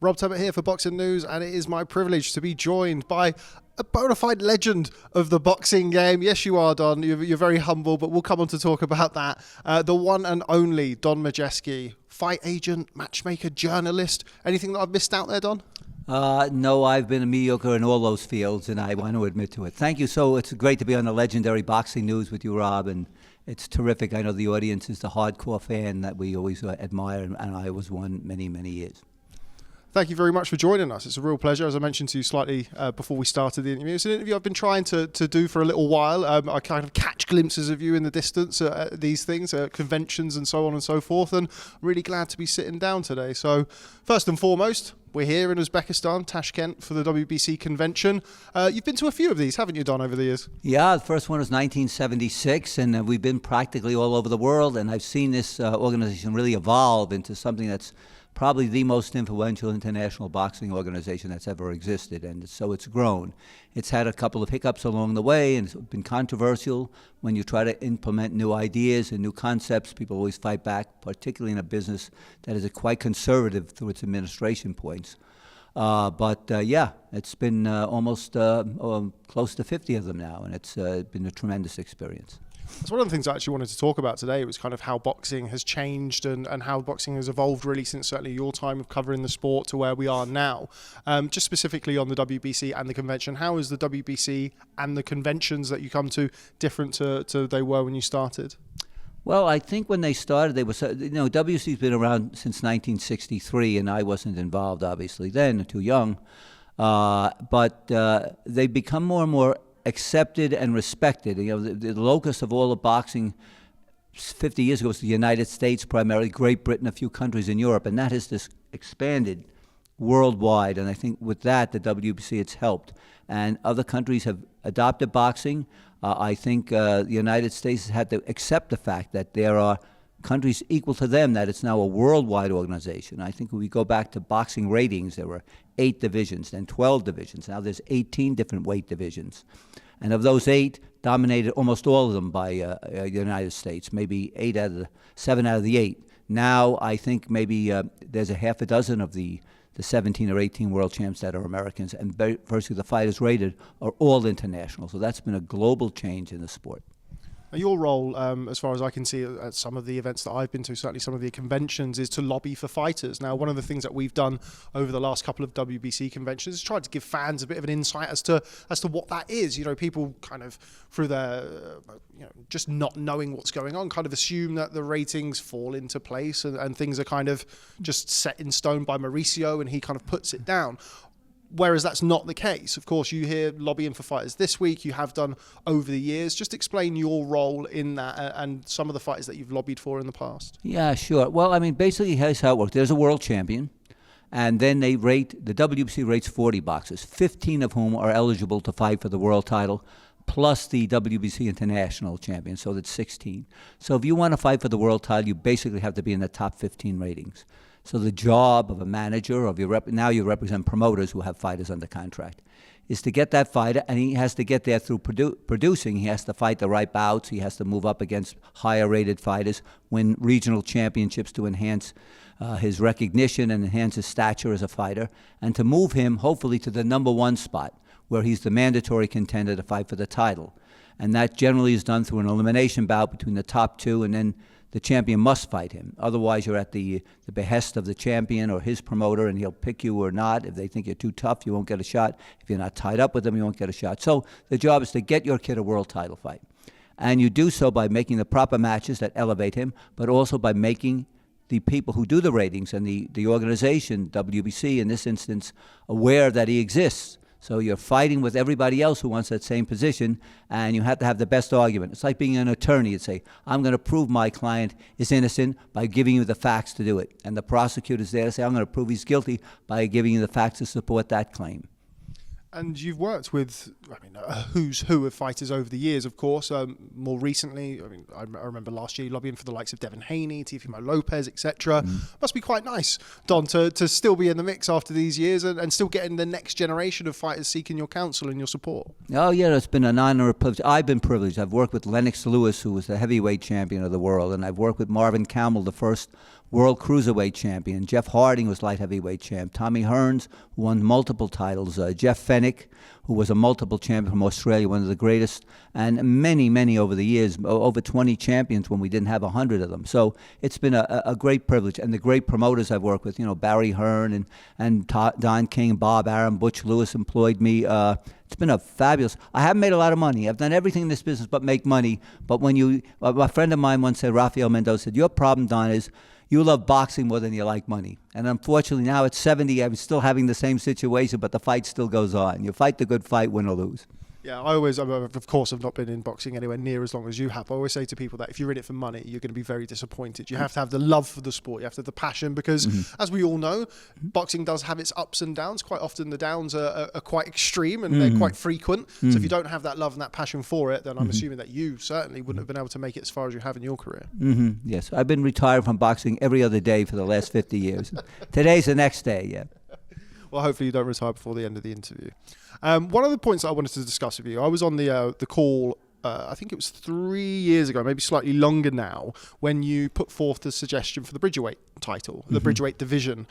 Rob Tebbutt here for Boxing News, and it is my privilege to be joined by a bona fide legend of the boxing game. Yes, you are, Don. You're very humble, but we'll come on to talk about that. The one and only Don Majeski, fight agent, matchmaker, journalist. Anything that I've missed out there, Don? No, I've been a mediocre in all those fields, and I want to admit to it. Thank you. So it's great to be on the legendary Boxing News with you, Rob, and it's terrific. I know the audience is the hardcore fan that we always admire, and I was one many, many years. Thank you very much for joining us. It's a real pleasure. As I mentioned to you slightly before we started the interview, it's an interview I've been trying to do for a little while. I kind of catch glimpses of you in the distance at these things, conventions and so on and so forth, and I'm really glad to be sitting down today. So first and foremost, we're here in Uzbekistan, Tashkent, for the WBC Convention. You've been to a few of these, haven't you, Don, over the years? Yeah, the first one was 1976, and we've been practically all over the world, and I've seen this organization really evolve into something that's probably the most influential international boxing organization that's ever existed, and so it's grown. It's had a couple of hiccups along the way, and it's been controversial. When you try to implement new ideas and new concepts, people always fight back, particularly in a business that is quite conservative through its administration points. Yeah, it's been almost close to 50 of them now, and it's been a tremendous experience. That's one of the things I actually wanted to talk about today. It was kind of how boxing has changed and how boxing has evolved really since certainly your time of covering the sport to where we are now. Just specifically on the WBC and the convention, how is the WBC and the conventions that you come to different to they were when you started? Well, I think when they started, they were, WBC's been around since 1963, and I wasn't involved, obviously, then, too young. But they've become more and more accepted and respected. The locus of all of boxing 50 years ago was the United States, primarily Great Britain, a few countries in Europe, and that has just expanded worldwide. And I think with that, the WBC, it's helped. And other countries have adopted boxing. I think the United States has had to accept the fact that there are countries equal to them, that it's now a worldwide organization. I think when we go back to boxing ratings, there were 8 divisions, then 12 divisions. Now there's 18 different weight divisions. And of those 8, dominated almost all of them by the United States, maybe 7 out of the 8. Now I think maybe there's a half a dozen of the 17 or 18 world champs that are Americans, and virtually the fighters rated are all international. So that's been a global change in the sport. Your role, as far as I can see at some of the events that I've been to, certainly some of the conventions, is to lobby for fighters. Now, one of the things that we've done over the last couple of WBC conventions is tried to give fans a bit of an insight as to what that is. You know, people kind of through their, just not knowing what's going on, kind of assume that the ratings fall into place and things are kind of just set in stone by Mauricio and he kind of puts it down. Whereas that's not the case. Of course, you hear lobbying for fighters this week, you have done over the years. Just explain your role in that and some of the fighters that you've lobbied for in the past. Yeah, sure. Well, I mean, basically here's how it works. There's a world champion, and then the WBC rates 40 boxers, 15 of whom are eligible to fight for the world title, plus the WBC international champion, so that's 16. So if you want to fight for the world title, you basically have to be in the top 15 ratings. So the job of a manager, now you represent promoters who have fighters under contract, is to get that fighter, and he has to get there through producing. He has to fight the right bouts. He has to move up against higher-rated fighters, win regional championships to enhance his recognition and enhance his stature as a fighter, and to move him, hopefully, to the #1 spot, where he's the mandatory contender to fight for the title. And that generally is done through an elimination bout between the top 2, and then the champion must fight him. Otherwise, you're at the behest of the champion or his promoter, and he'll pick you or not. If they think you're too tough, you won't get a shot. If you're not tied up with them, you won't get a shot. So the job is to get your kid a world title fight. And you do so by making the proper matches that elevate him, but also by making the people who do the ratings and the organization, WBC in this instance, aware that he exists. So you're fighting with everybody else who wants that same position, and you have to have the best argument. It's like being an attorney. You'd say, I'm going to prove my client is innocent by giving you the facts to do it. And the prosecutor's there to say, I'm going to prove he's guilty by giving you the facts to support that claim. And you've worked with, a who's who of fighters over the years, of course. More recently, I remember last year lobbying for the likes of Devin Haney, Teofimo Lopez, etc. Must be quite nice, Don, to still be in the mix after these years and still getting the next generation of fighters seeking your counsel and your support. Oh, yeah, it's been an honor, a privilege. I've been privileged. I've worked with Lennox Lewis, who was the heavyweight champion of the world, and I've worked with Marvin Camel, the first world cruiserweight champion. Jeff Harding was light heavyweight champ. Tommy Hearns, who won multiple titles. Jeff Fennick, who was a multiple champion from Australia, one of the greatest, and many, many over the years, over 20 champions when we didn't have 100 of them. So it's been a great privilege, and the great promoters I've worked with, Barry Hearn and Don King, Bob Arum, Butch Lewis employed me. It's been a fabulous. I haven't made a lot of money. I've done everything in this business but make money. But when a friend of mine once said, Rafael Mendoza said, your problem, Don, is you love boxing more than you like money. And unfortunately, now at 70, I'm still having the same situation, but the fight still goes on. You fight the good fight, win or lose. Yeah, of course, I've not been in boxing anywhere near as long as you have. I always say to people that if you're in it for money, you're going to be very disappointed. You have to have the love for the sport. You have to have the passion because, as we all know, boxing does have its ups and downs. Quite often the downs are quite extreme and they're quite frequent. So if you don't have that love and that passion for it, then I'm assuming that you certainly wouldn't have been able to make it as far as you have in your career. Yes, I've been retired from boxing every other day for the last 50 years. Today's the next day, yeah. Well, hopefully you don't retire before the end of the interview. One of the points that I wanted to discuss with you, I was on the call, I think it was 3 years ago, maybe slightly longer now, when you put forth the suggestion for the Bridgerweight title, the Bridgerweight division,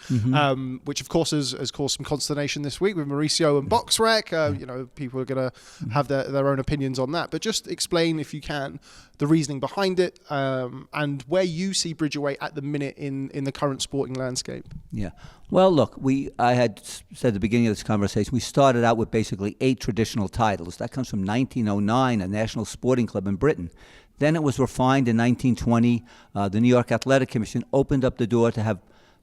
which of course has caused some consternation this week with Mauricio and BoxRec. People are going to have their own opinions on that. But just explain, if you can, the reasoning behind it and where you see Bridgerweight at the minute in the current sporting landscape. Yeah. Well, look, I had said at the beginning of this conversation, we started out with basically 8 traditional titles. That comes from 1909, a national sporting club in Britain. Then it was refined in 1920. The New York Athletic Commission opened up the door to have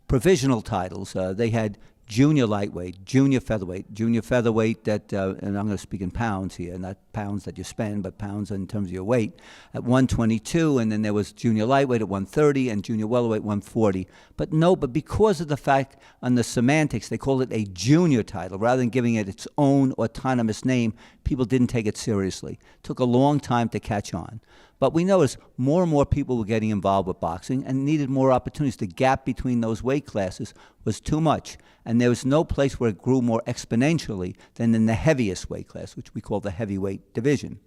provisional titles. They had junior lightweight, junior featherweight that, and I'm going to speak in pounds here, not pounds that you spend, but pounds in terms of your weight, at 122, and then there was junior lightweight at 130 and junior welterweight 140. But because of the fact on the semantics, they called it a junior title rather than giving it its own autonomous name, people didn't take it seriously. It took a long time to catch on. But we noticed more and more people were getting involved with boxing and needed more opportunities. The gap between those weight classes was too much. And there was no place where it grew more exponentially than in the heaviest weight class, which we call the heavyweight division.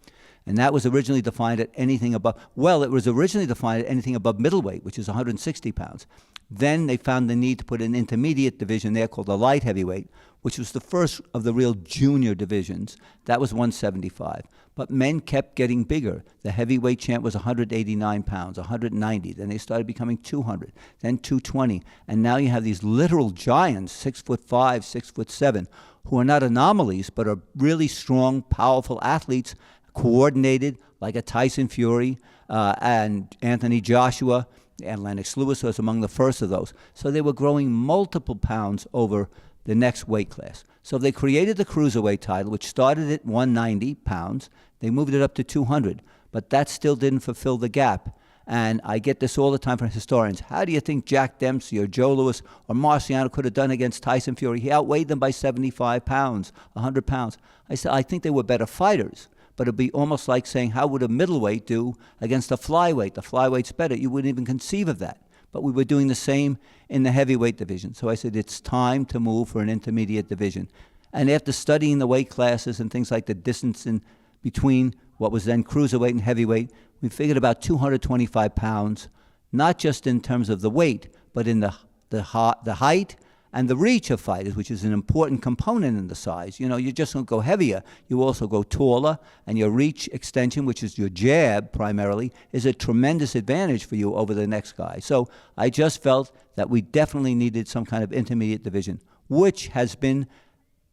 And that was originally defined at anything above, middleweight, which is 160 pounds. Then they found the need to put an intermediate division there called the light heavyweight, which was the first of the real junior divisions. That was 175. But men kept getting bigger. The heavyweight champ was 189 pounds, 190. Then they started becoming 200, then 220. And now you have these literal giants, 6'5", 6'7", who are not anomalies, but are really strong, powerful athletes, coordinated, like a Tyson Fury and Anthony Joshua. And Lennox Lewis was among the first of those. So they were growing multiple pounds over the next weight class. So they created the cruiserweight title, which started at 190 pounds. They moved it up to 200, but that still didn't fulfill the gap. And I get this all the time from historians. How do you think Jack Dempsey or Joe Louis or Marciano could have done against Tyson Fury? He outweighed them by 75 pounds, 100 pounds. I said, I think they were better fighters. But it'd be almost like saying, how would a middleweight do against a flyweight? The flyweight's better. You wouldn't even conceive of that. But we were doing the same in the heavyweight division. So I said, it's time to move for an intermediate division. And after studying the weight classes and things like the distance in between what was then cruiserweight and heavyweight, we figured about 225 pounds, not just in terms of the weight, but in the height and the reach of fighters, which is an important component in the size. You just don't go heavier. You also go taller, and your reach extension, which is your jab primarily, is a tremendous advantage for you over the next guy. So I just felt that we definitely needed some kind of intermediate division, which has been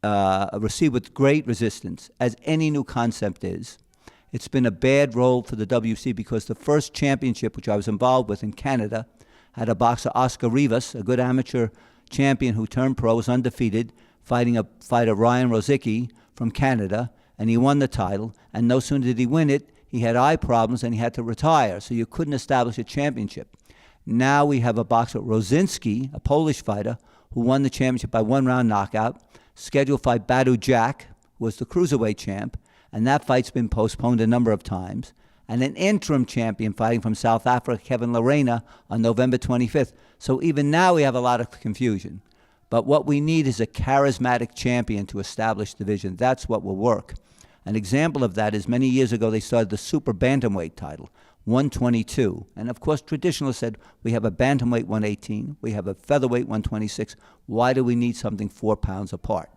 received with great resistance, as any new concept is. It's been a bad role for the WBC because the first championship, which I was involved with in Canada, had a boxer, Oscar Rivas, a good amateur champion who turned pro, was undefeated, fighting a fighter, Ryan Rozicki, from Canada, and he won the title. And no sooner did he win it, he had eye problems and he had to retire, so you couldn't establish a championship. Now we have a boxer, Rosinski, a Polish fighter, who won the championship by one-round knockout, scheduled fight Badu Jack, who was the cruiserweight champ, and that fight's been postponed a number of times. And an interim champion fighting from South Africa, Kevin Lorena, on November 25th. So even now we have a lot of confusion. But what we need is a charismatic champion to establish division. That's what will work. An example of that is many years ago they started the super bantamweight title. 122. And of course, traditionalists said, we have a bantamweight 118, we have a featherweight 126. Why do we need something 4 pounds apart?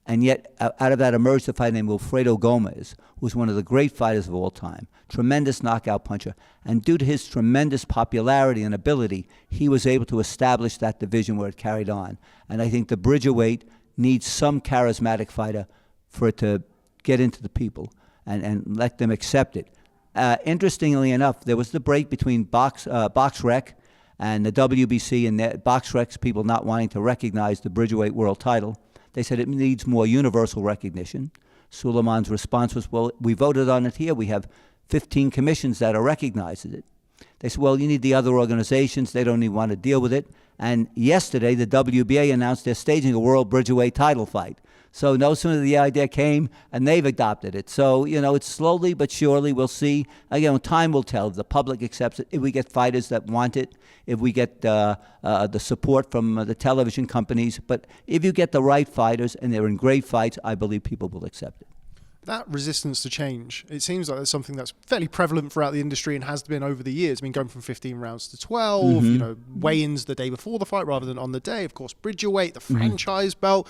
And yet, out of that emerged a fighter named Wilfredo Gomez, who's one of the great fighters of all time, tremendous knockout puncher. And due to his tremendous popularity and ability, he was able to establish that division where it carried on. And I think the Bridgerweight needs some charismatic fighter for it to get into the people and let them accept it. Interestingly enough, there was the break between BoxRec and the WBC, and the BoxRec's people not wanting to recognize the Bridgerweight world title. They said it needs more universal recognition. Suleiman's response was, well, we voted on it here. We have 15 commissions that are recognizing it. They said, well, you need the other organizations. They don't even want to deal with it. And yesterday, the WBA announced they're staging a World Bridgerweight title fight. So no sooner the idea came, and they've adopted it. So, it's slowly but surely. We'll see. Again, time will tell if the public accepts it, if we get fighters that want it, if we get the support from the television companies. But if you get the right fighters, and they're in great fights, I believe people will accept it. That resistance to change, it seems like that's something that's fairly prevalent throughout the industry and has been over the years. I mean, going from 15 rounds to 12, weigh-ins the day before the fight rather than on the day. Of course, Bridgerweight, the franchise belt.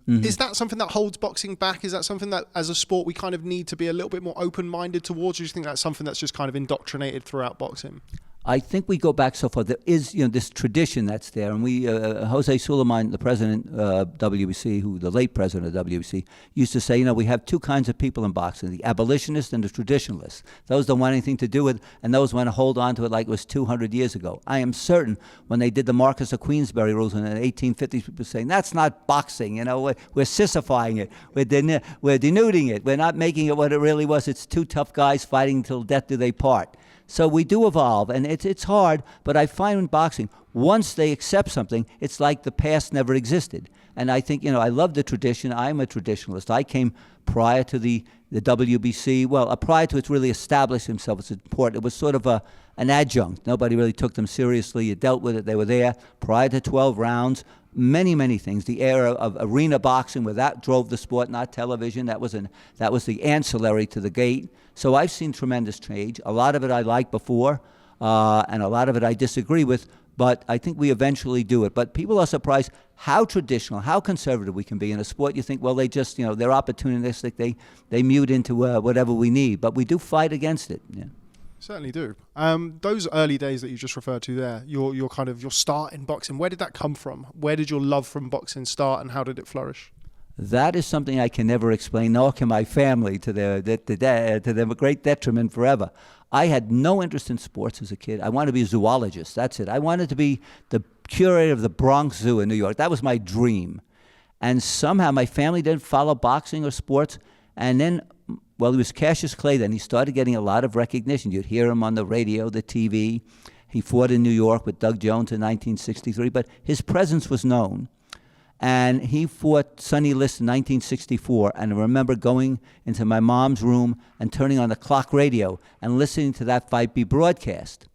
Is that something that holds boxing back? Is that something that, as a sport, we kind of need to be a little bit more open-minded towards? Or do you think that's something that's just kind of indoctrinated throughout boxing? I think we go back so far. There is, this tradition that's there, and we, Jose Suleiman, the president of WBC, the late president of WBC, used to say, we have two kinds of people in boxing: the abolitionists and the traditionalists. Those don't want anything to do with, and those want to hold on to it like it was 200 years ago. I am certain when they did the Marquess of Queensberry rules in the 1850s, people were saying that's not boxing. We're sissifying it, we're denuding it, we're not making it what it really was. It's two tough guys fighting till death do they part. So we do evolve, and it's hard, but I find in boxing, once they accept something, it's like the past never existed. And I think, I love the tradition. I'm a traditionalist. I came prior to the WBC, prior to it really establishing himself as important. It was sort of an adjunct. Nobody really took them seriously. You dealt with it. They were there prior to 12 rounds. Many, many things. The era of arena boxing, where that drove the sport, not television. That was the ancillary to the gate. So I've seen tremendous change. A lot of it I liked before, and a lot of it I disagree with. But I think we eventually do it. But people are surprised how traditional, how conservative we can be in a sport. You think, well, they just, they're opportunistic. They mute into whatever we need. But we do fight against it. Yeah. Certainly do. Those early days that you just referred to there, your start in boxing, where did that come from? Where did your love from boxing start, and how did it flourish? That is something I can never explain, nor can my family, to their great detriment forever. I had no interest in sports as a kid. I wanted to be a zoologist. That's it. I wanted to be the curator of the Bronx Zoo in New York. That was my dream. And somehow my family didn't follow boxing or sports. And then, he was Cassius Clay then. He started getting a lot of recognition. You'd hear him on the radio, the TV. He fought in New York with Doug Jones in 1963, but his presence was known. And he fought Sonny Liston in 1964, and I remember going into my mom's room and turning on the clock radio and listening to that fight be broadcast.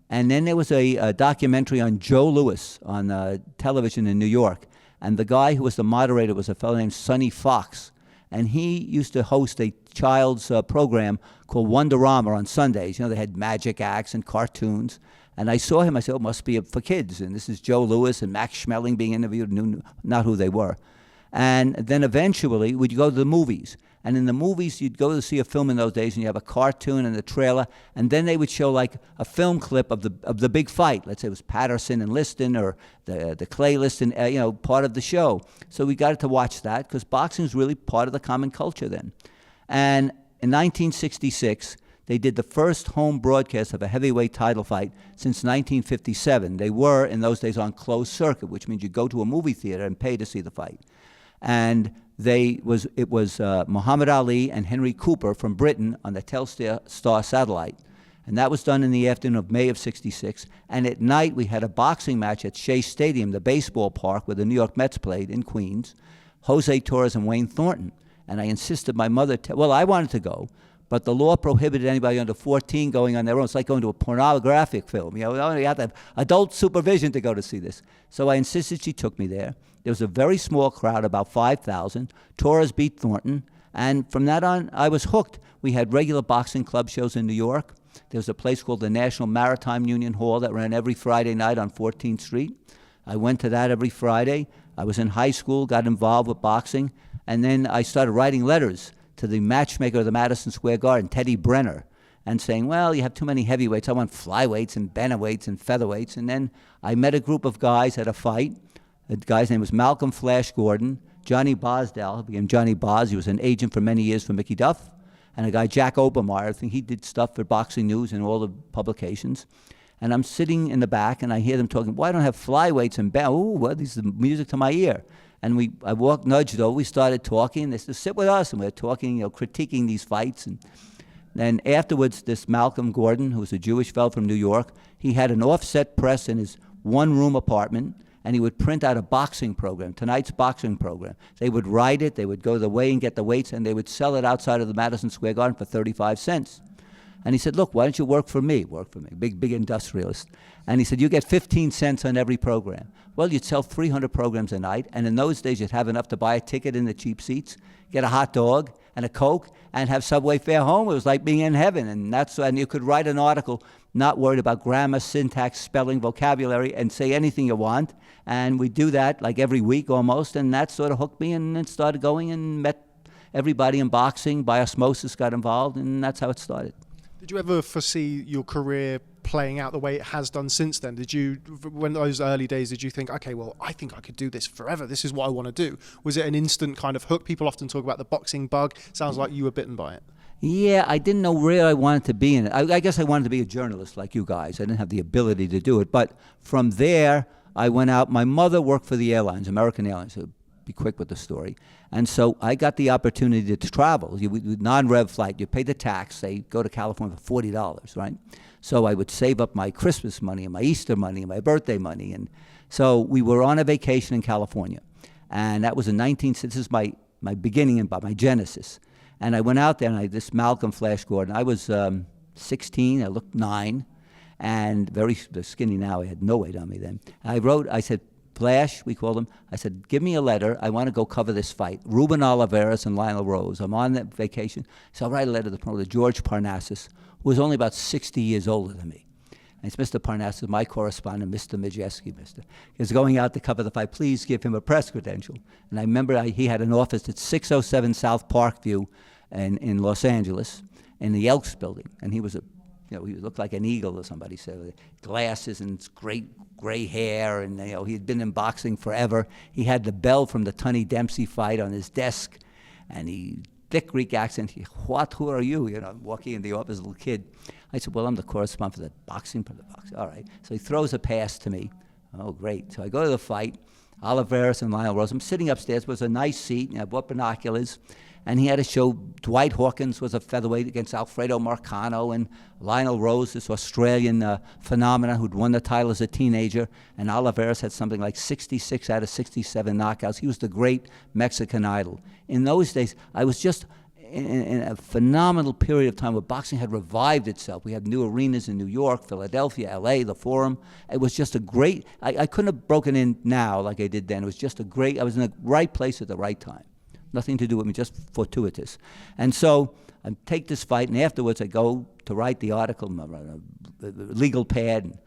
And then there was a documentary on Joe Louis on television in New York, and the guy who was the moderator was a fellow named Sonny Fox, and he used to host a child's program called Wonderama on Sundays. They had magic acts and cartoons. And I saw him, I said, it must be for kids. And this is Joe Louis and Max Schmeling being interviewed, knew not who they were. And then eventually, we'd go to the movies. And in the movies, you'd go to see a film in those days, and you have a cartoon and a trailer, and then they would show like a film clip of the big fight. Let's say it was Patterson and Liston, or the Clay Liston, part of the show. So we got to watch that, because boxing was really part of the common culture then. And in 1966, they did the first home broadcast of a heavyweight title fight since 1957. They were, in those days, on closed circuit, which means you go to a movie theater and pay to see the fight. And it was Muhammad Ali and Henry Cooper from Britain on the Telstar satellite. And that was done in the afternoon of May of 66. And at night, we had a boxing match at Shea Stadium, the baseball park where the New York Mets played in Queens, Jose Torres and Wayne Thornton. And I insisted my mother, I wanted to go, but the law prohibited anybody under 14 going on their own. It's like going to a pornographic film. You have to have adult supervision to go to see this. So I insisted she took me there. There was a very small crowd, about 5,000. Torres beat Thornton. And from that on, I was hooked. We had regular boxing club shows in New York. There was a place called the National Maritime Union Hall that ran every Friday night on 14th Street. I went to that every Friday. I was in high school, got involved with boxing, and then I started writing letters to the matchmaker of the Madison Square Garden, Teddy Brenner, and saying, well, you have too many heavyweights. I want flyweights and bantamweights and featherweights. And then I met a group of guys at a fight. The guy's name was Malcolm Flash Gordon. Johnny Bosdell, he became Johnny Boz. He was an agent for many years for Mickey Duff. And a guy, Jack Obermeyer, I think he did stuff for Boxing News and all the publications. And I'm sitting in the back, and I hear them talking, well, I don't have flyweights and well, this is the music to my ear. And I nudged over, we started talking. They said, sit with us, and we were talking, critiquing these fights. And then afterwards, this Malcolm Gordon, who was a Jewish fellow from New York, he had an offset press in his one-room apartment, and he would print out a boxing program, tonight's boxing program. They would write it, they would go to the weigh and get the weights, and they would sell it outside of the Madison Square Garden for 35 cents. And he said, look, why don't you work for me? Work for me, big industrialist. And he said, you get 15 cents on every program. Well, you'd sell 300 programs a night, and in those days you'd have enough to buy a ticket in the cheap seats, get a hot dog and a Coke, and have subway fare home. It was like being in heaven. And you could write an article, not worried about grammar, syntax, spelling, vocabulary, and say anything you want. And we do that like every week almost, and that sort of hooked me, and then started going and met everybody in boxing. By osmosis, got involved, and that's how it started. Did you ever foresee your career playing out the way it has done since then? Did you, when those early days, did you think, okay, well, I think I could do this forever. This is what I want to do. Was it an instant kind of hook? People often talk about the boxing bug. Sounds like you were bitten by it. Yeah, I didn't know where I wanted to be in it. I guess I wanted to be a journalist like you guys. I didn't have the ability to do it. But from there, I went out. My mother worked for the airlines, American Airlines. So be quick with the story. And so I got the opportunity to travel. With non-rev flight, you pay the tax. They go to California for $40, right? So I would save up my Christmas money and my Easter money and my birthday money. And so we were on a vacation in California. And that was this is my beginning and my genesis. And I went out there, and this Malcolm Flash Gordon, I was 16, I looked 9, and very skinny now. I had no weight on me then. I said, Flash, we called him. I said, give me a letter. I want to go cover this fight. Ruben Oliveras and Lionel Rose. I'm on that vacation. So I'll write a letter to the promoter, George Parnassus, who was only about 60 years older than me. And it's Mr. Parnassus, my correspondent, Mr. Majeski, He's going out to cover the fight. Please give him a press credential. And I remember he had an office at 607 South Parkview in Los Angeles in the Elks building. And he was he looked like an eagle, or somebody said, glasses and great gray hair, and he had been in boxing forever. He had the bell from the Tunney Dempsey fight on his desk, and thick Greek accent. Who are you? Walking in the office, a little kid. I said, well, I'm the correspondent for the boxing. All right. So he throws a pass to me. Oh, great. So I go to the fight. Oliveras and Lionel Rose. I'm sitting upstairs. It was a nice seat. I bought binoculars. And he had to show Dwight Hawkins was a featherweight against Alfredo Marcano, and Lionel Rose, this Australian phenomenon who'd won the title as a teenager, and Oliveras had something like 66 out of 67 knockouts. He was the great Mexican idol. In those days, I was just in a phenomenal period of time where boxing had revived itself. We had new arenas in New York, Philadelphia, L.A., the Forum. It was just a great, I couldn't have broken in now like I did then. It was just I was in the right place at the right time. Nothing to do with me, just fortuitous. And so I take this fight, and afterwards I go to write the article, the legal pad, and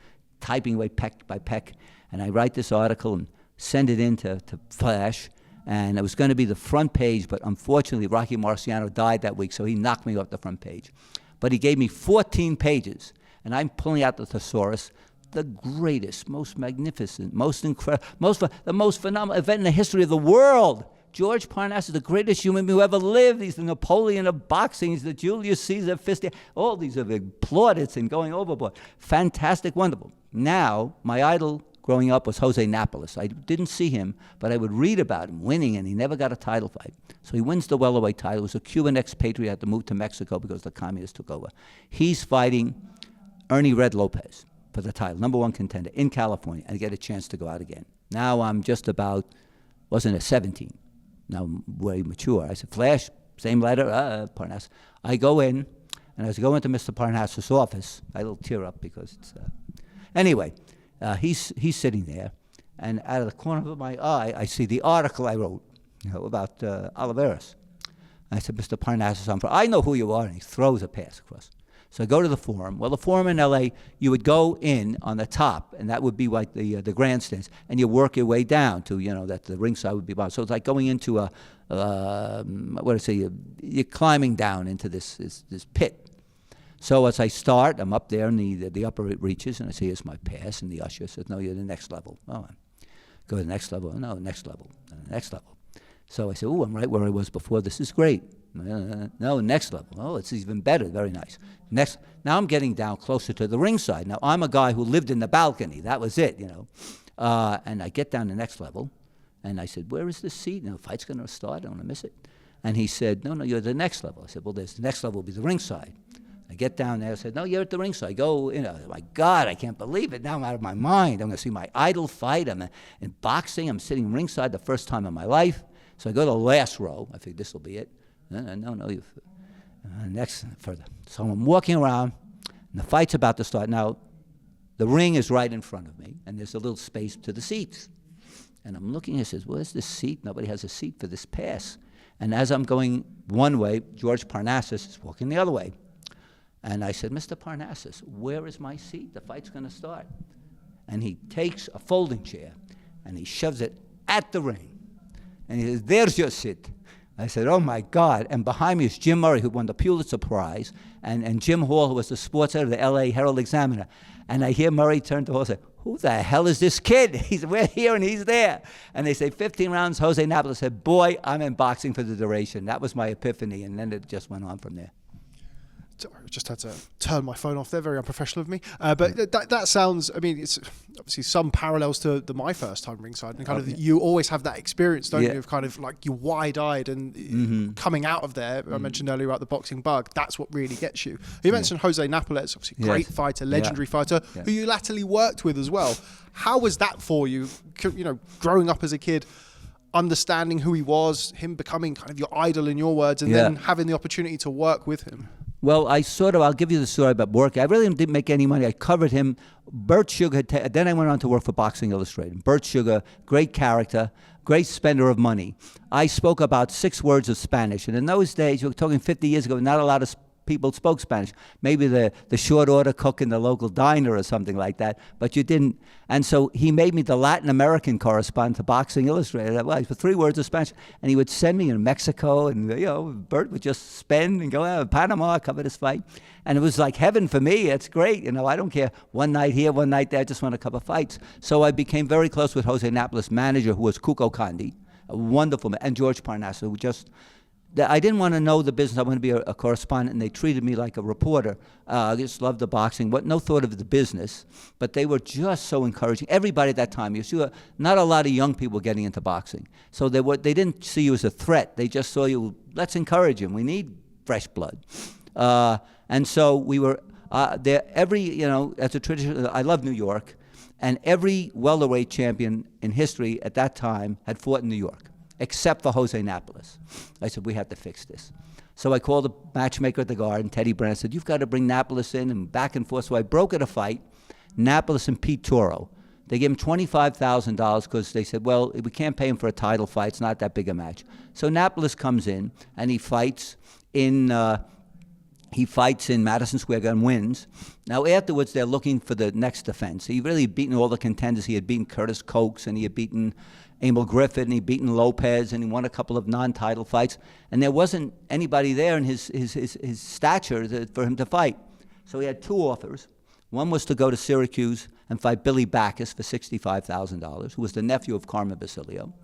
typing away peck by peck, and I write this article and send it in to Flash, and it was going to be the front page, but unfortunately Rocky Marciano died that week, so he knocked me off the front page. But he gave me 14 pages, and I'm pulling out the thesaurus, the greatest, most magnificent, most incredible, the most phenomenal event in the history of the world. George Parnassus is the greatest human being who ever lived. He's the Napoleon of boxing. He's the Julius Caesar of fisting. All these are the plaudits and going overboard. Fantastic, wonderful. Now, my idol growing up was Jose Napales. I didn't see him, but I would read about him winning, and he never got a title fight. So he wins the welterweight title. He was a Cuban expatriate, had to move to Mexico because the communists took over. He's fighting Ernie Red Lopez for the title, #1 contender in California, and get a chance to go out again. Now I'm just about, 17. Now I'm very mature. I said, Flash, same letter, Parnassus. I go in, and as I go into Mr. Parnassus' office, I will tear up because it's... Anyway, he's sitting there, and out of the corner of my eye, I see the article I wrote about Oliveras. I said, Mr. Parnassus, I know who you are, and he throws a pass across. So I go to the Forum. Well, the Forum in L.A., you would go in on the top, and that would be like the grandstands, and you work your way down to, that the ringside would be bottom. So it's like going into you're climbing down into this pit. So as I start, I'm up there in the upper reaches, and I say, here's my pass, and the usher says, no, you're the next level. Oh, go to the next level. No, next level. Next level. So I said, I'm right where I was before. This is great. No, next level. Oh, it's even better. Very nice. Next. Now I'm getting down closer to the ringside. Now I'm a guy who lived in the balcony. That was it, And I get down the next level, and I said, where is the seat? The fight's going to start. I don't want to miss it. And he said, no, you're the next level. I said, well, the next level will be the ringside. I get down there. I said, no, you're at the ringside. Go, my God, I can't believe it. Now I'm out of my mind. I'm going to see my idol fight. I'm in boxing. I'm sitting ringside the first time in my life. So I go to the last row. I think this will be it. No, next, further. So I'm walking around, and the fight's about to start. Now, the ring is right in front of me, and there's a little space to the seats. And I'm looking, I says, where's this seat? Nobody has a seat for this pass. And as I'm going one way, George Parnassus is walking the other way. And I said, Mr. Parnassus, where is my seat? The fight's going to start. And he takes a folding chair, and he shoves it at the ring. And he says, there's your seat. I said, oh, my God. And behind me is Jim Murray, who won the Pulitzer Prize, and Jim Hall, who was the sports editor of the L.A. Herald-Examiner. And I hear Murray turn to Hall and say, who the hell is this kid? We're here and he's there. And they say, 15 rounds. Jose Napales said, boy, I'm in boxing for the duration. That was my epiphany, and then it just went on from there. I just had to turn my phone off there, very unprofessional of me. But that sounds, it's obviously some parallels to my first time ringside. And kind of you always have that experience, don't you, of kind of like you're wide-eyed and coming out of there. I mentioned earlier about the boxing bug. That's what really gets you. You mentioned Jose Napales, obviously great fighter, legendary fighter, who you latterly worked with as well. How was that for you, growing up as a kid, understanding who he was, him becoming kind of your idol in your words, and then having the opportunity to work with him? Well, I'll give you the story about work. I really didn't make any money. I covered him. Bert Sugar, then I went on to work for Boxing Illustrated. Bert Sugar, great character, great spender of money. I spoke about 6 words of Spanish. And in those days, we're talking 50 years ago, not a lot of people spoke Spanish. Maybe the short order cook in the local diner or something like that, but you didn't. And so he made me the Latin American correspondent to Boxing Illustrated. Well, for 3 words of Spanish, and he would send me in Mexico, and Bert would just spend and go out to Panama, cover this fight, and it was like heaven for me. It's great, I don't care. One night here, one night there, I just want to cover fights. So I became very close with Jose Napales' manager, who was Cuco Candy, a wonderful man, and George Parnassus, who just. I didn't want to know the business. I wanted to be a correspondent, and they treated me like a reporter. I just loved the boxing, no thought of the business, but they were just so encouraging. Everybody at that time, you see, not a lot of young people getting into boxing, so they didn't see you as a threat. They just saw you. Let's encourage him. We need fresh blood, and so we were there. As a tradition, I love New York, and every welterweight champion in history at that time had fought in New York, except for Jose Napales. I said, we have to fix this. So I called the matchmaker at the Garden, Teddy Brand, said, you've got to bring Napales in, and back and forth. So I brokered a fight, Napales and Pete Toro. They gave him $25,000 because they said, well, we can't pay him for a title fight. It's not that big a match. So Napales comes in, and he fights in Madison Square Garden and wins. Now, afterwards, they're looking for the next defense. He really beaten all the contenders. He had beaten Curtis Cokes, and he had beaten Emil Griffith, and he'd beaten Lopez, and he won a couple of non-title fights. And there wasn't anybody there in his stature for him to fight. So he had 2 offers. One was to go to Syracuse and fight Billy Backus for $65,000, who was the nephew of Carmen Basilio.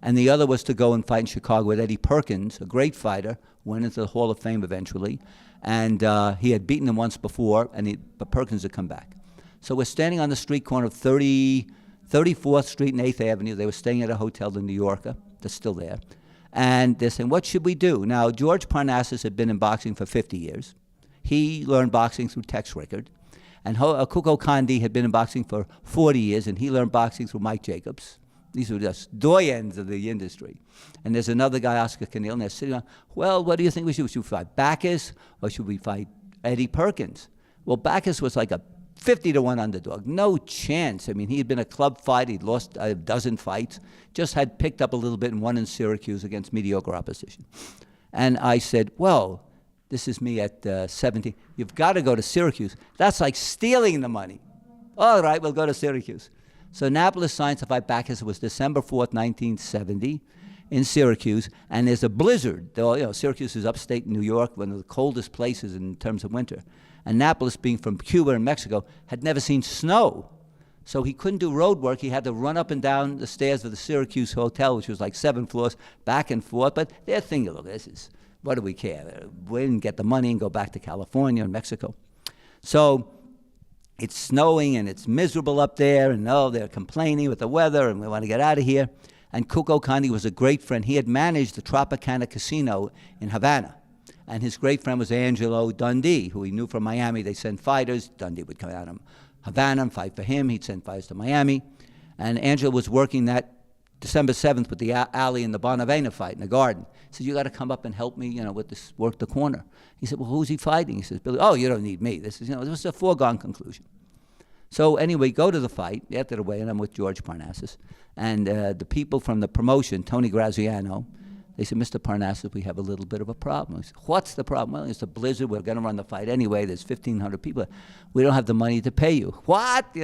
And the other was to go and fight in Chicago with Eddie Perkins, a great fighter, went into the Hall of Fame eventually. And he had beaten him once before, but Perkins had come back. So we're standing on the street corner of 34th Street and 8th Avenue. They were staying at a hotel, the New Yorker, that's still there. And they're saying, what should we do? Now, George Parnassus had been in boxing for 50 years. He learned boxing through Tex Rickard. And Cuco Candy had been in boxing for 40 years, and he learned boxing through Mike Jacobs. These were just doyens of the industry. And there's another guy, Oscar Canil, and they're sitting on, well, what do you think we should? Should we fight Backus, or should we fight Eddie Perkins? Well, Backus was like a 50-1 underdog. No chance. He had been a club fighter. He'd lost a dozen fights. Just had picked up a little bit and won in Syracuse against mediocre opposition. And I said, well, This is me at 17. You've got to go to Syracuse. That's like stealing the money. All right, we'll go to Syracuse. So Napales signs to fight Bacchus. It was December 4th, 1970 in Syracuse, and there's a blizzard. Though, Syracuse is upstate New York, one of the coldest places in terms of winter. And Napales, being from Cuba and Mexico, had never seen snow. So he couldn't do road work. He had to run up and down the stairs of the Syracuse Hotel, which was like 7 floors, back and forth. But they're thinking, look, what do we care? We didn't get the money and go back to California and Mexico. So it's snowing and it's miserable up there, and they're complaining with the weather, and we want to get out of here. And Cuco Conde was a great friend. He had managed the Tropicana Casino in Havana. And his great friend was Angelo Dundee, who he knew from Miami. They sent fighters. Dundee would come out of Havana and fight for him. He'd send fighters to Miami. And Angelo was working that December 7th with the Ali and the Bonavena fight in the Garden. He said, you got to come up and help me, with this, work the corner. He said, well, who's he fighting? He says, Billy, oh, you don't need me. This was a foregone conclusion. So anyway, go to the fight. After the weigh-in, I'm with George Parnassus. And the people from the promotion, Tony Graziano, they said, Mr. Parnassus, we have a little bit of a problem. I said, what's the problem? Well, it's a blizzard. We're going to run the fight anyway. There's 1,500 people. We don't have the money to pay you. What?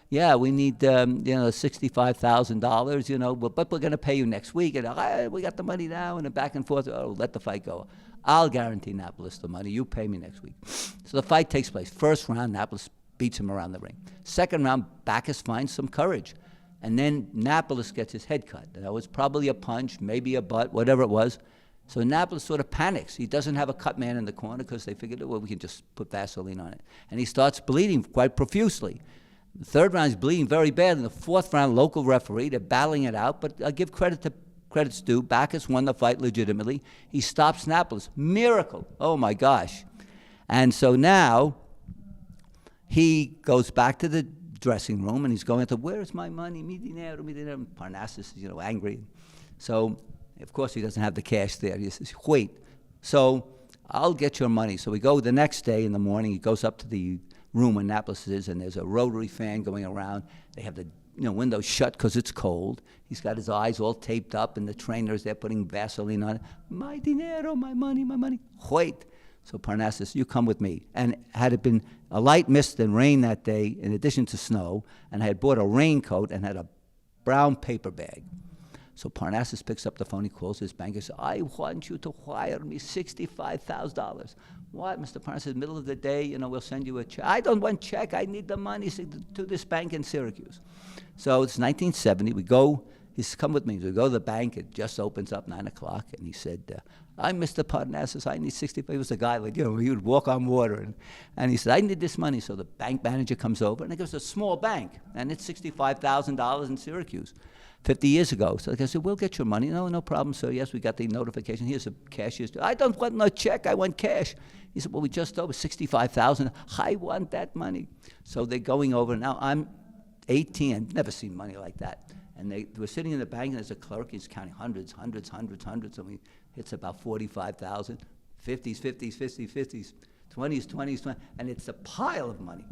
Yeah, we need, $65,000, but we're going to pay you next week. And we got the money now, and then back and forth. Oh, let the fight go. I'll guarantee Napales the money. You pay me next week. So the fight takes place. First round, Napales beats him around the ring. Second round, Bacchus finds some courage. And then Napales gets his head cut. That was probably a punch, maybe a butt, whatever it was. So Napales sort of panics. He doesn't have a cut man in the corner because they figured, well, we can just put Vaseline on it. And he starts bleeding quite profusely. The third round, he's bleeding very bad. In the fourth round, local referee, they're battling it out. But I give credit's due. Bacchus won the fight legitimately. He stops Napales. Miracle. Oh, my gosh. And so now he goes back to the dressing room, and he's going to, where's my money? Mi dinero, mi dinero. Parnassus is, angry. So, of course, he doesn't have the cash there. He says, wait. So, I'll get your money. So we go the next day in the morning. He goes up to the room where Naples is, and there's a rotary fan going around. They have the windows shut because it's cold. He's got his eyes all taped up, and the trainers, they're putting Vaseline on it. My dinero, my money, my money. Wait. So Parnassus, you come with me. And had it been a light mist and rain that day, in addition to snow, and I had bought a raincoat and had a brown paper bag. So Parnassus picks up the phone, he calls his banker, says, I want you to wire me $65,000. What, Mr. Parnassus, middle of the day, we'll send you a check. I don't want check, I need the money to this bank in Syracuse. So it's 1970, he's come with me. So we go to the bank, it just opens up 9 o'clock, and he said, I'm Mr. Parnassus, I need 65. He was a guy he would walk on water. And he said, I need this money. So the bank manager comes over, and it was a small bank, and it's $65,000 in Syracuse 50 years ago. So I said, we'll get your money. No problem, sir. Yes, we got the notification. Here's a cashier's. I don't want no check, I want cash. He said, well, we just over $65,000. I want that money. So they're going over. Now I'm 18. I've never seen money like that. And they were sitting in the bank, and there's a clerk. He's counting hundreds. And it's about 45,000, 50s, 20s, 20s, and it's a pile of money.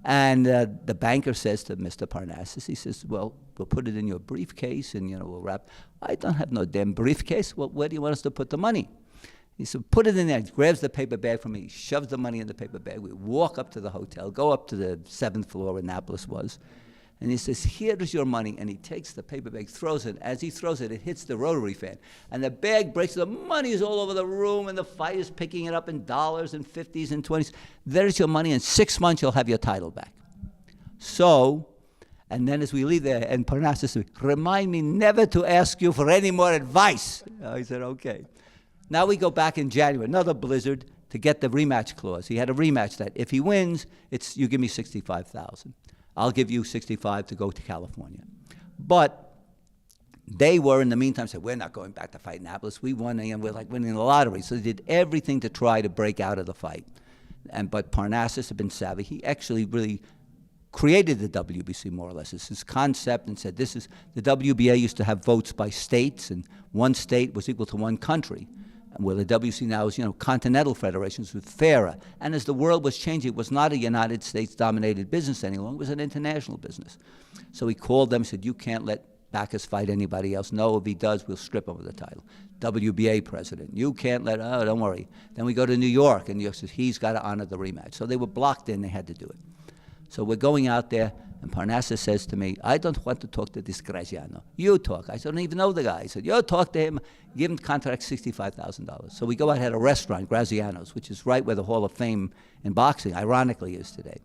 And the banker says to Mr. Parnassus, he says, well, we'll put it in your briefcase, and, we'll wrap. I don't have no damn briefcase. Well, where do you want us to put the money? He said, put it in there. He grabs the paper bag from me. He shoves the money in the paper bag. We walk up to the hotel, go up to the 7th floor where Naples was. And he says, here is your money. And he takes the paper bag, throws it. As he throws it, it hits the rotary fan. And the bag breaks. The money is all over the room, and the fight is picking it up in dollars and 50s and 20s. There's your money. In 6 months, you'll have your title back. So, and then as we leave there, and Parnassus said, remind me never to ask you for any more advice. I said, okay. Now we go back in January, another blizzard, to get the rematch clause. He had a rematch that if he wins, you give me $65,000. I'll give you 65 to go to California. But they were, in the meantime, said, we're not going back to fight Naples. We won, and we're like winning the lottery. So they did everything to try to break out of the fight. But Parnassus had been savvy. He actually really created the WBC, more or less. It's his concept, and said the WBA used to have votes by states, and one state was equal to one country. Where the WBC now is, continental federations with fairer. And as the world was changing, it was not a United States-dominated business any longer. It was an international business. So he called them and said, you can't let Bacchus fight anybody else. No, if he does, we'll strip him of the title. WBA president, you can't let, oh, don't worry. Then we go to New York, and New York says he's got to honor the rematch. So they were blocked in, they had to do it. So we're going out there, and Parnassus says to me, I don't want to talk to this Graziano. You talk. I said, I don't even know the guy. He said, you talk to him, give him contract $65,000. So we go out at a restaurant, Graziano's, which is right where the Hall of Fame in boxing, ironically, is today.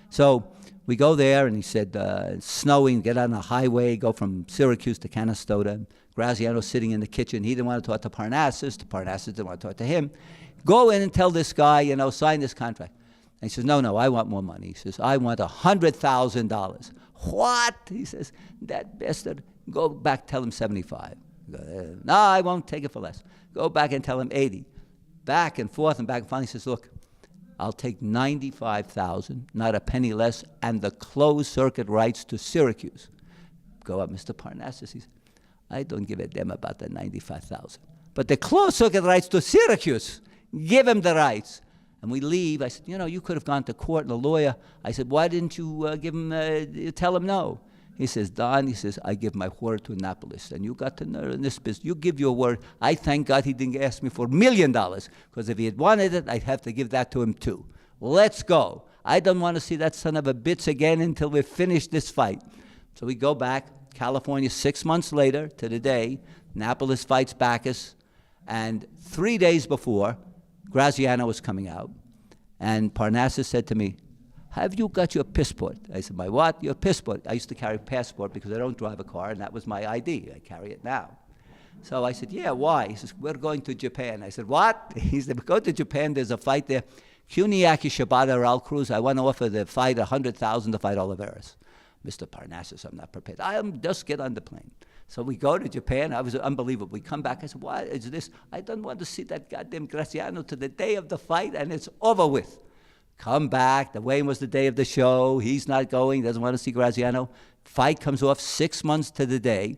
So we go there, and he said, it's snowing, get on a highway, go from Syracuse to Canastota. Graziano's sitting in the kitchen. He didn't want to talk to Parnassus. Parnassus didn't want to talk to him. Go in and tell this guy, sign this contract. And he says, no, I want more money. He says, I want $100,000. What? He says, that bastard, go back, tell him 75. No, I won't take it for less. Go back and tell him 80. Back and forth and back and finally he says, look, I'll take $95,000, not a penny less, and the closed circuit rights to Syracuse. Go up, Mr. Parnassus. He said, I don't give a damn about the $95,000. But the closed circuit rights to Syracuse, give him the rights. And we leave. I said, you could have gone to court and a lawyer. I said, why didn't you tell him no? He says, Don, I give my word to Napales. And you got to know in this business, you give your word. I thank God he didn't ask me for $1 million, because if he had wanted it, I'd have to give that to him too. Let's go. I don't want to see that son of a bitch again until we finish this fight. So we go back, California, 6 months later to the day, Napales fights Bacchus, and 3 days before, Graziano was coming out, and Parnassus said to me, have you got your passport? I said, my what? Your passport. I used to carry a passport because I don't drive a car, and that was my ID. I carry it now. So I said, yeah, why? He says, we're going to Japan. I said, what? He said, we go to Japan, there's a fight there. Kuniaki, Shibata, Raul Cruz, I want to offer the fight $100,000 to fight Oliveras. Mr. Parnassus, I'm not prepared. Just get on the plane. So we go to Japan. I was unbelievable. We come back. I said, what is this? I don't want to see that goddamn Graziano to the day of the fight, and it's over with. Come back. The weigh-in was the day of the show. He's not going. Doesn't want to see Graziano. Fight comes off 6 months to the day.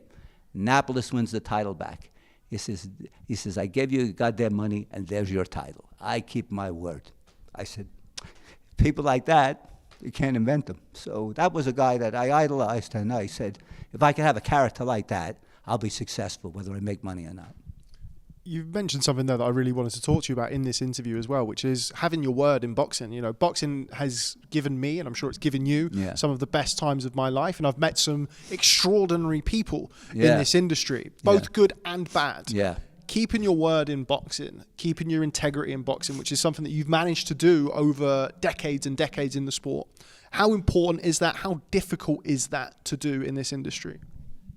Napales wins the title back. He says, I gave you goddamn money, and there's your title. I keep my word. I said, people like that, you can't invent them. So that was a guy that I idolized, and I said, if I can have a character like that, I'll be successful, whether I make money or not. You've mentioned something there that I really wanted to talk to you about in this interview as well, which is having your word in boxing. Boxing has given me, and I'm sure it's given you, some of the best times of my life, and I've met some extraordinary people in this industry, both good and bad. Yeah. Keeping your word in boxing, keeping your integrity in boxing, which is something that you've managed to do over decades and decades in the sport. How important is that? How difficult is that to do in this industry?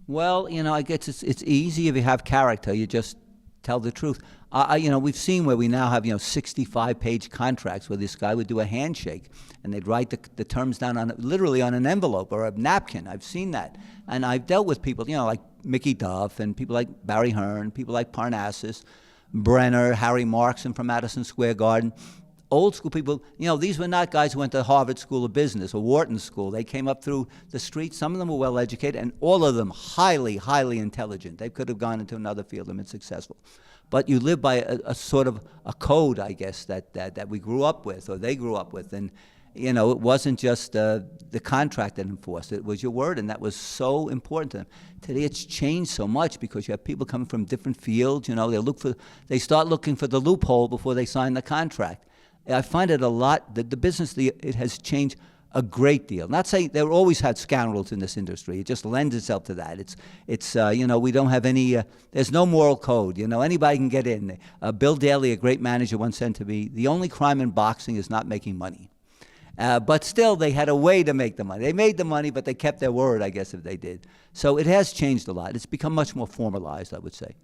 Well, I guess it's easy if you have character. You just tell the truth. We've seen where we now have 65-page contracts where this guy would do a handshake and they'd write the terms down literally on an envelope or a napkin. I've seen that, and I've dealt with people like Mickey Duff and people like Barry Hearn, people like Parnassus, Brenner, Harry Markson from Madison Square Garden. Old school people, these were not guys who went to Harvard School of Business or Wharton School. They came up through the streets. Some of them were well educated, and all of them highly, highly intelligent. They could have gone into another field and been successful. But you live by a sort of a code, I guess, that we grew up with, or they grew up with. And, it wasn't just the contract that enforced it. It was your word, and that was so important to them. Today it's changed so much because you have people coming from different fields. They start looking for the loophole before they sign the contract. I find it a lot, the business, it has changed a great deal. Not saying there always had scoundrels in this industry. It just lends itself to that. It's we don't have any, there's no moral code. Anybody can get in. Bill Daly, a great manager, once said to me, the only crime in boxing is not making money. But still, they had a way to make the money. They made the money, but they kept their word, I guess, if they did. So it has changed a lot. It's become much more formalized, I would say.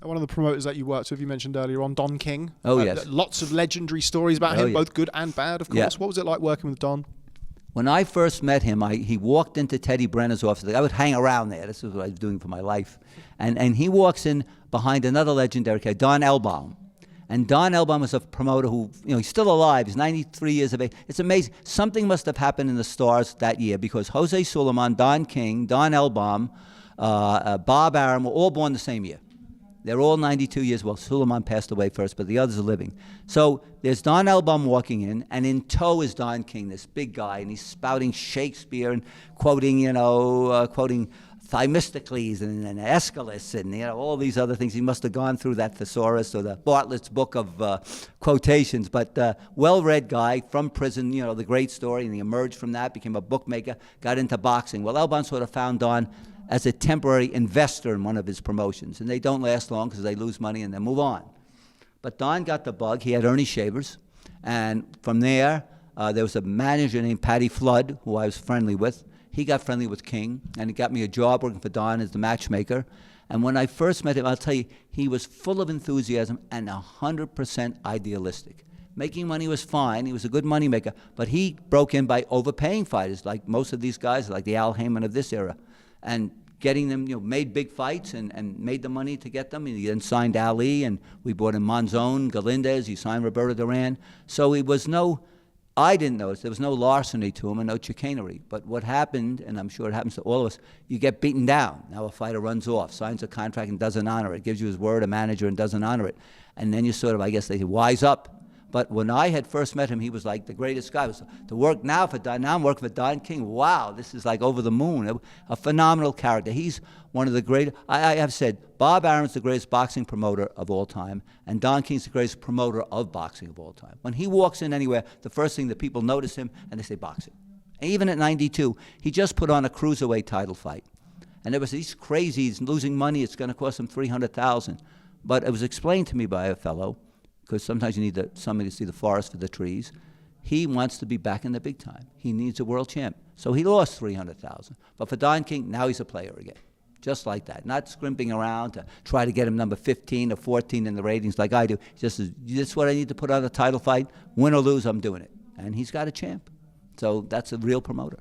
One of the promoters that you worked with, you mentioned earlier on, Don King. Oh, yes. Lots of legendary stories about him, both good and bad, of course. Yeah. What was it like working with Don? When I first met him, he walked into Teddy Brenner's office. I would hang around there. This is what I was doing for my life. And he walks in behind another legendary guy, Don Elbaum. And Don Elbaum is a promoter who, he's still alive. He's 93 years of age. It's amazing. Something must have happened in the stars that year because Jose Suleiman, Don King, Don Elbaum, Bob Arum were all born the same year. They're all 92 years. Well, Suleiman passed away first, but the others are living. So there's Don Elbaum walking in, and in tow is Don King, this big guy, and he's spouting Shakespeare and quoting Themistocles and Aeschylus and all these other things. He must have gone through that thesaurus or the Bartlett's book of quotations. But well-read guy from prison, the great story, and he emerged from that, became a bookmaker, got into boxing. Well, Elbon sort of found Don as a temporary investor in one of his promotions, and they don't last long because they lose money and then move on. But Don got the bug. He had Ernie Shavers, and from there was a manager named Patty Flood, who I was friendly with. He got friendly with King, and he got me a job working for Don as the matchmaker. And when I first met him, I'll tell you, he was full of enthusiasm and 100% idealistic. Making money was fine. He was a good money maker, but he broke in by overpaying fighters, like most of these guys, like the Al Heyman of this era, and getting them, made big fights and made the money to get them. And he then signed Ali, and we brought in Monzon, Galindez. He signed Roberto Duran. So it was I didn't notice. There was no larceny to him and no chicanery. But what happened, and I'm sure it happens to all of us, you get beaten down. Now a fighter runs off, signs a contract and doesn't honor it, gives you his word, a manager, and doesn't honor it. And then you sort of, I guess they wise up. But when I had first met him, he was like the greatest guy. To work now for Don, now I'm working for Don King. Wow, this is like over the moon. A phenomenal character. He's one of the great. I have said Bob Aaron's the greatest boxing promoter of all time, and Don King's the greatest promoter of boxing of all time. When he walks in anywhere, the first thing that people notice him and they say boxing. And even at 92, he just put on a cruiserweight title fight, and there was he's crazy. He's losing money. It's going to cost him $300,000. But it was explained to me by a fellow, because sometimes you need somebody to see the forest for the trees. He wants to be back in the big time. He needs a world champ. So he lost $300,000. But for Don King, now he's a player again. Just like that. Not scrimping around to try to get him number 15 or 14 in the ratings like I do. Just, this is what I need to put on a title fight. Win or lose, I'm doing it. And he's got a champ. So that's a real promoter.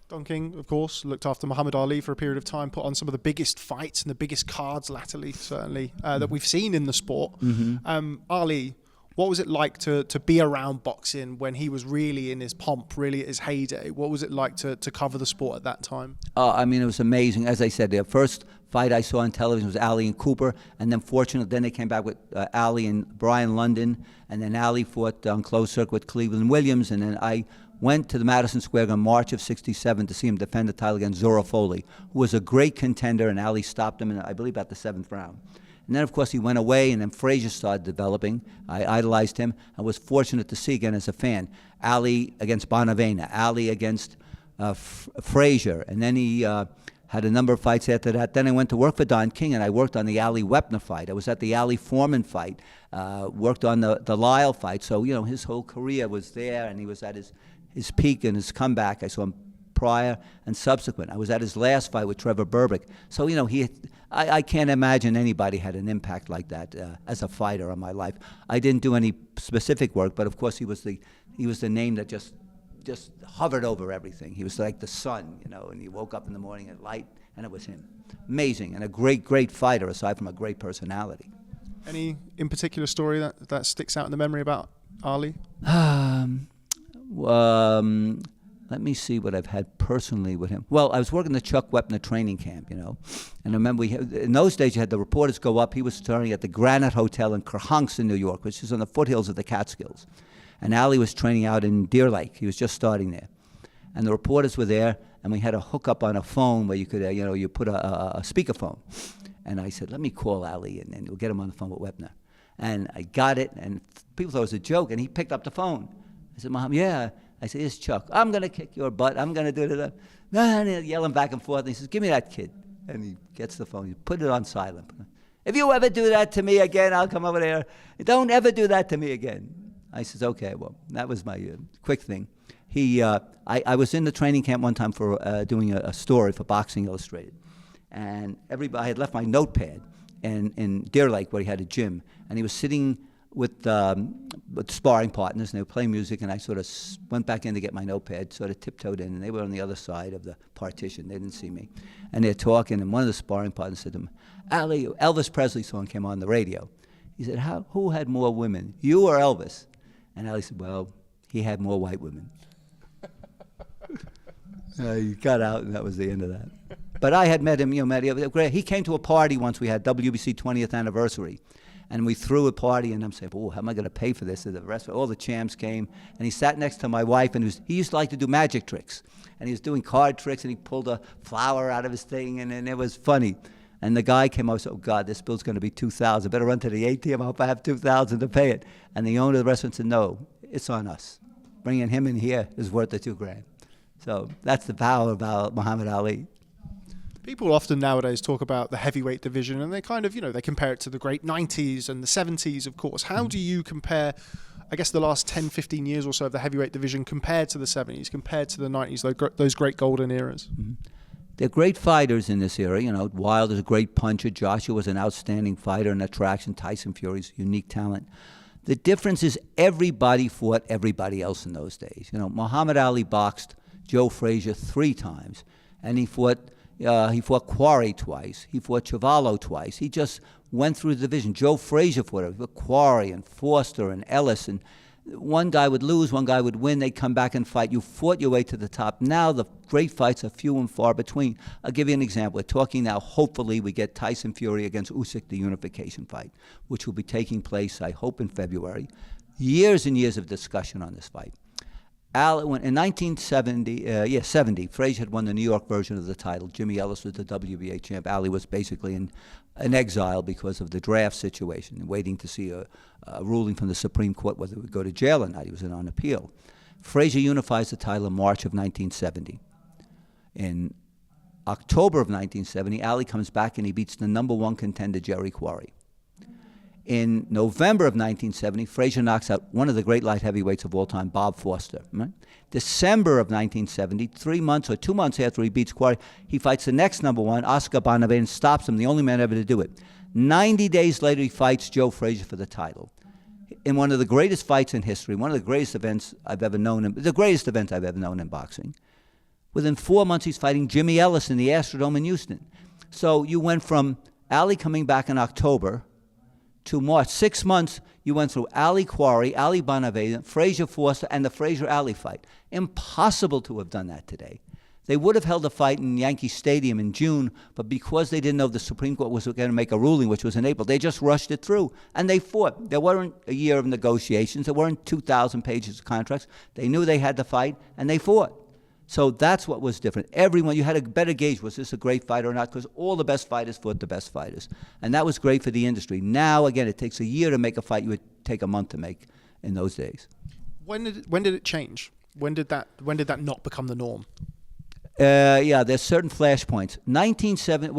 Don King, of course, looked after Muhammad Ali for a period of time, put on some of the biggest fights and the biggest cards latterly, certainly, that we've seen in the sport. Mm-hmm. Ali, what was it like to be around boxing when he was really in his pomp, really at his heyday? What was it like to cover the sport at that time? I mean, it was amazing. As I said, the first fight I saw on television was Ali and Cooper, and then fortunately, then they came back with Ali and Brian London, and then Ali fought on closed circuit with Cleveland Williams, and then I went to the Madison Square Garden in March of '67 to see him defend the title against Zora Foley, who was a great contender, and Ali stopped him in, I believe, about the 7th round. And then, of course, he went away, and then Frazier started developing. I idolized him. I was fortunate to see again as a fan Ali against Bonavena, Ali against Frazier, and then he had a number of fights after that. Then I went to work for Don King, and I worked on the Ali Wepner fight. I was at the Ali Foreman fight, worked on the Lyle fight. So, his whole career was there, and he was at his peak and his comeback. I saw him prior and subsequent. I was at his last fight with Trevor Berbick. So, I can't imagine anybody had an impact like that as a fighter on my life. I didn't do any specific work, but of course he was the name that just hovered over everything. He was like the sun, and he woke up in the morning at light, and it was him. Amazing, and a great, great fighter aside from a great personality. Any in particular story that sticks out in the memory about Ali? Let me see what I've had personally with him. Well, I was working the Chuck Wepner training camp, and I remember in those days you had the reporters go up. He was starting at the Granite Hotel in Kerhonkson, in New York, which is on the foothills of the Catskills. And Ali was training out in Deer Lake. He was just starting there. And the reporters were there, and we had a hookup on a phone where you could, you put a speakerphone. And I said, let me call Ali, and then we'll get him on the phone with Wepner. And I got it, and people thought it was a joke, and he picked up the phone. I said, Mom, yeah. I said, it's Chuck. I'm going to kick your butt. I'm going to do that. And he's yelling back and forth. And he says, give me that kid. And he gets the phone. He put it on silent. If you ever do that to me again, I'll come over there. Don't ever do that to me again. I says, okay, well, that was my quick thing. I was in the training camp one time for doing a story for Boxing Illustrated. And I had left my notepad in Deer Lake where he had a gym. And he was sitting with sparring partners, and they were playing music, and I sort of went back in to get my notepad, sort of tiptoed in, and they were on the other side of the partition. They didn't see me. And they're talking, and one of the sparring partners said to him, Ali, Elvis Presley song came on the radio. He said, who had more women, you or Elvis? And Ali said, well, he had more white women. He got out, and that was the end of that. But I had met him, he came to a party once. We had WBC 20th anniversary. And we threw a party, and I'm saying, oh, how am I going to pay for this? And the rest, all the champs came, and he sat next to my wife, and he used to like to do magic tricks. And he was doing card tricks, and he pulled a flower out of his thing, and it was funny. And the guy came out and said, oh, God, this bill's going to be $2,000. Better run to the ATM. I hope I have $2,000 to pay it. And the owner of the restaurant said, no, it's on us. Bringing him in here is worth the $2,000. So that's the power of Muhammad Ali. People often nowadays talk about the heavyweight division, and they kind of, they compare it to the great 90s and the 70s, of course. How do you compare, I guess, the last 10, 15 years or so of the heavyweight division compared to the 70s, compared to the 90s, those great golden eras? Mm-hmm. They're great fighters in this era. Wilder's a great puncher. Joshua was an outstanding fighter and attraction. Tyson Fury's unique talent. The difference is everybody fought everybody else in those days. Muhammad Ali boxed Joe Frazier 3 times, and he fought Quarry twice. He fought Chuvalo twice. He just went through the division. Joe Frazier fought Quarry and Foster and Ellis, and one guy would lose, one guy would win. They'd come back and fight. You fought your way to the top. Now the great fights are few and far between. I'll give you an example. We're talking now, hopefully, we get Tyson Fury against Usyk, the unification fight, which will be taking place, I hope, in February. Years and years of discussion on this fight. In 1970, Frazier had won the New York version of the title. Jimmy Ellis was the WBA champ. Ali was basically in exile because of the draft situation, waiting to see a ruling from the Supreme Court whether he would go to jail or not. He was on appeal. Frazier unifies the title in March of 1970. In October of 1970, Ali comes back and he beats the #1 contender, Jerry Quarry. In November of 1970, Frazier knocks out one of the great light heavyweights of all time, Bob Foster. Right? December of 1970, 2 months after he beats Quarry, he fights the next #1, Oscar Bonavena, and stops him, the only man ever to do it. 90 days later, he fights Joe Frazier for the title. In one of the greatest fights in history, one of the greatest events I've ever known, the greatest event I've ever known in boxing. Within 4 months, he's fighting Jimmy Ellis in the Astrodome in Houston. So you went from Ali coming back in October to March. 6 months, you went through Ali Quarry, Ali Bonavena, Frazier Foster, and the Frazier-Ali fight. Impossible to have done that today. They would have held a fight in Yankee Stadium in June, but because they didn't know the Supreme Court was going to make a ruling, which was in April, they just rushed it through, and they fought. There weren't a year of negotiations. There weren't 2,000 pages of contracts. They knew they had to fight, and they fought. So that's what was different. You had a better gauge, was this a great fight or not? Because all the best fighters fought the best fighters. And that was great for the industry. Now, again, it takes a year to make a fight you would take a month to make in those days. When did it change? When did that not become the norm? There's certain flashpoints. 1970,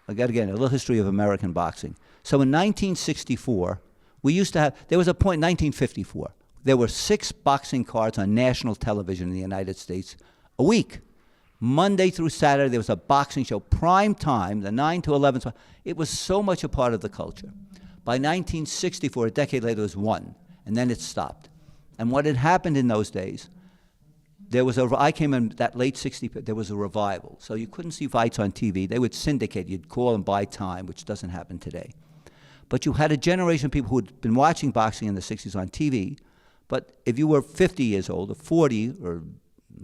I got again a little history of American boxing. So in 1964, there was a point in 1954, there were 6 boxing cards on national television in the United States a week. Monday through Saturday, there was a boxing show, prime time, the 9 to 11. It was so much a part of the culture. By 1964, a decade later, there was 1, and then it stopped. And what had happened in those days, I came in that late 60s, there was a revival. So you couldn't see fights on TV. They would syndicate. You'd call and buy time, which doesn't happen today. But you had a generation of people who had been watching boxing in the 60s on TV. But if you were 50 years old or 40, or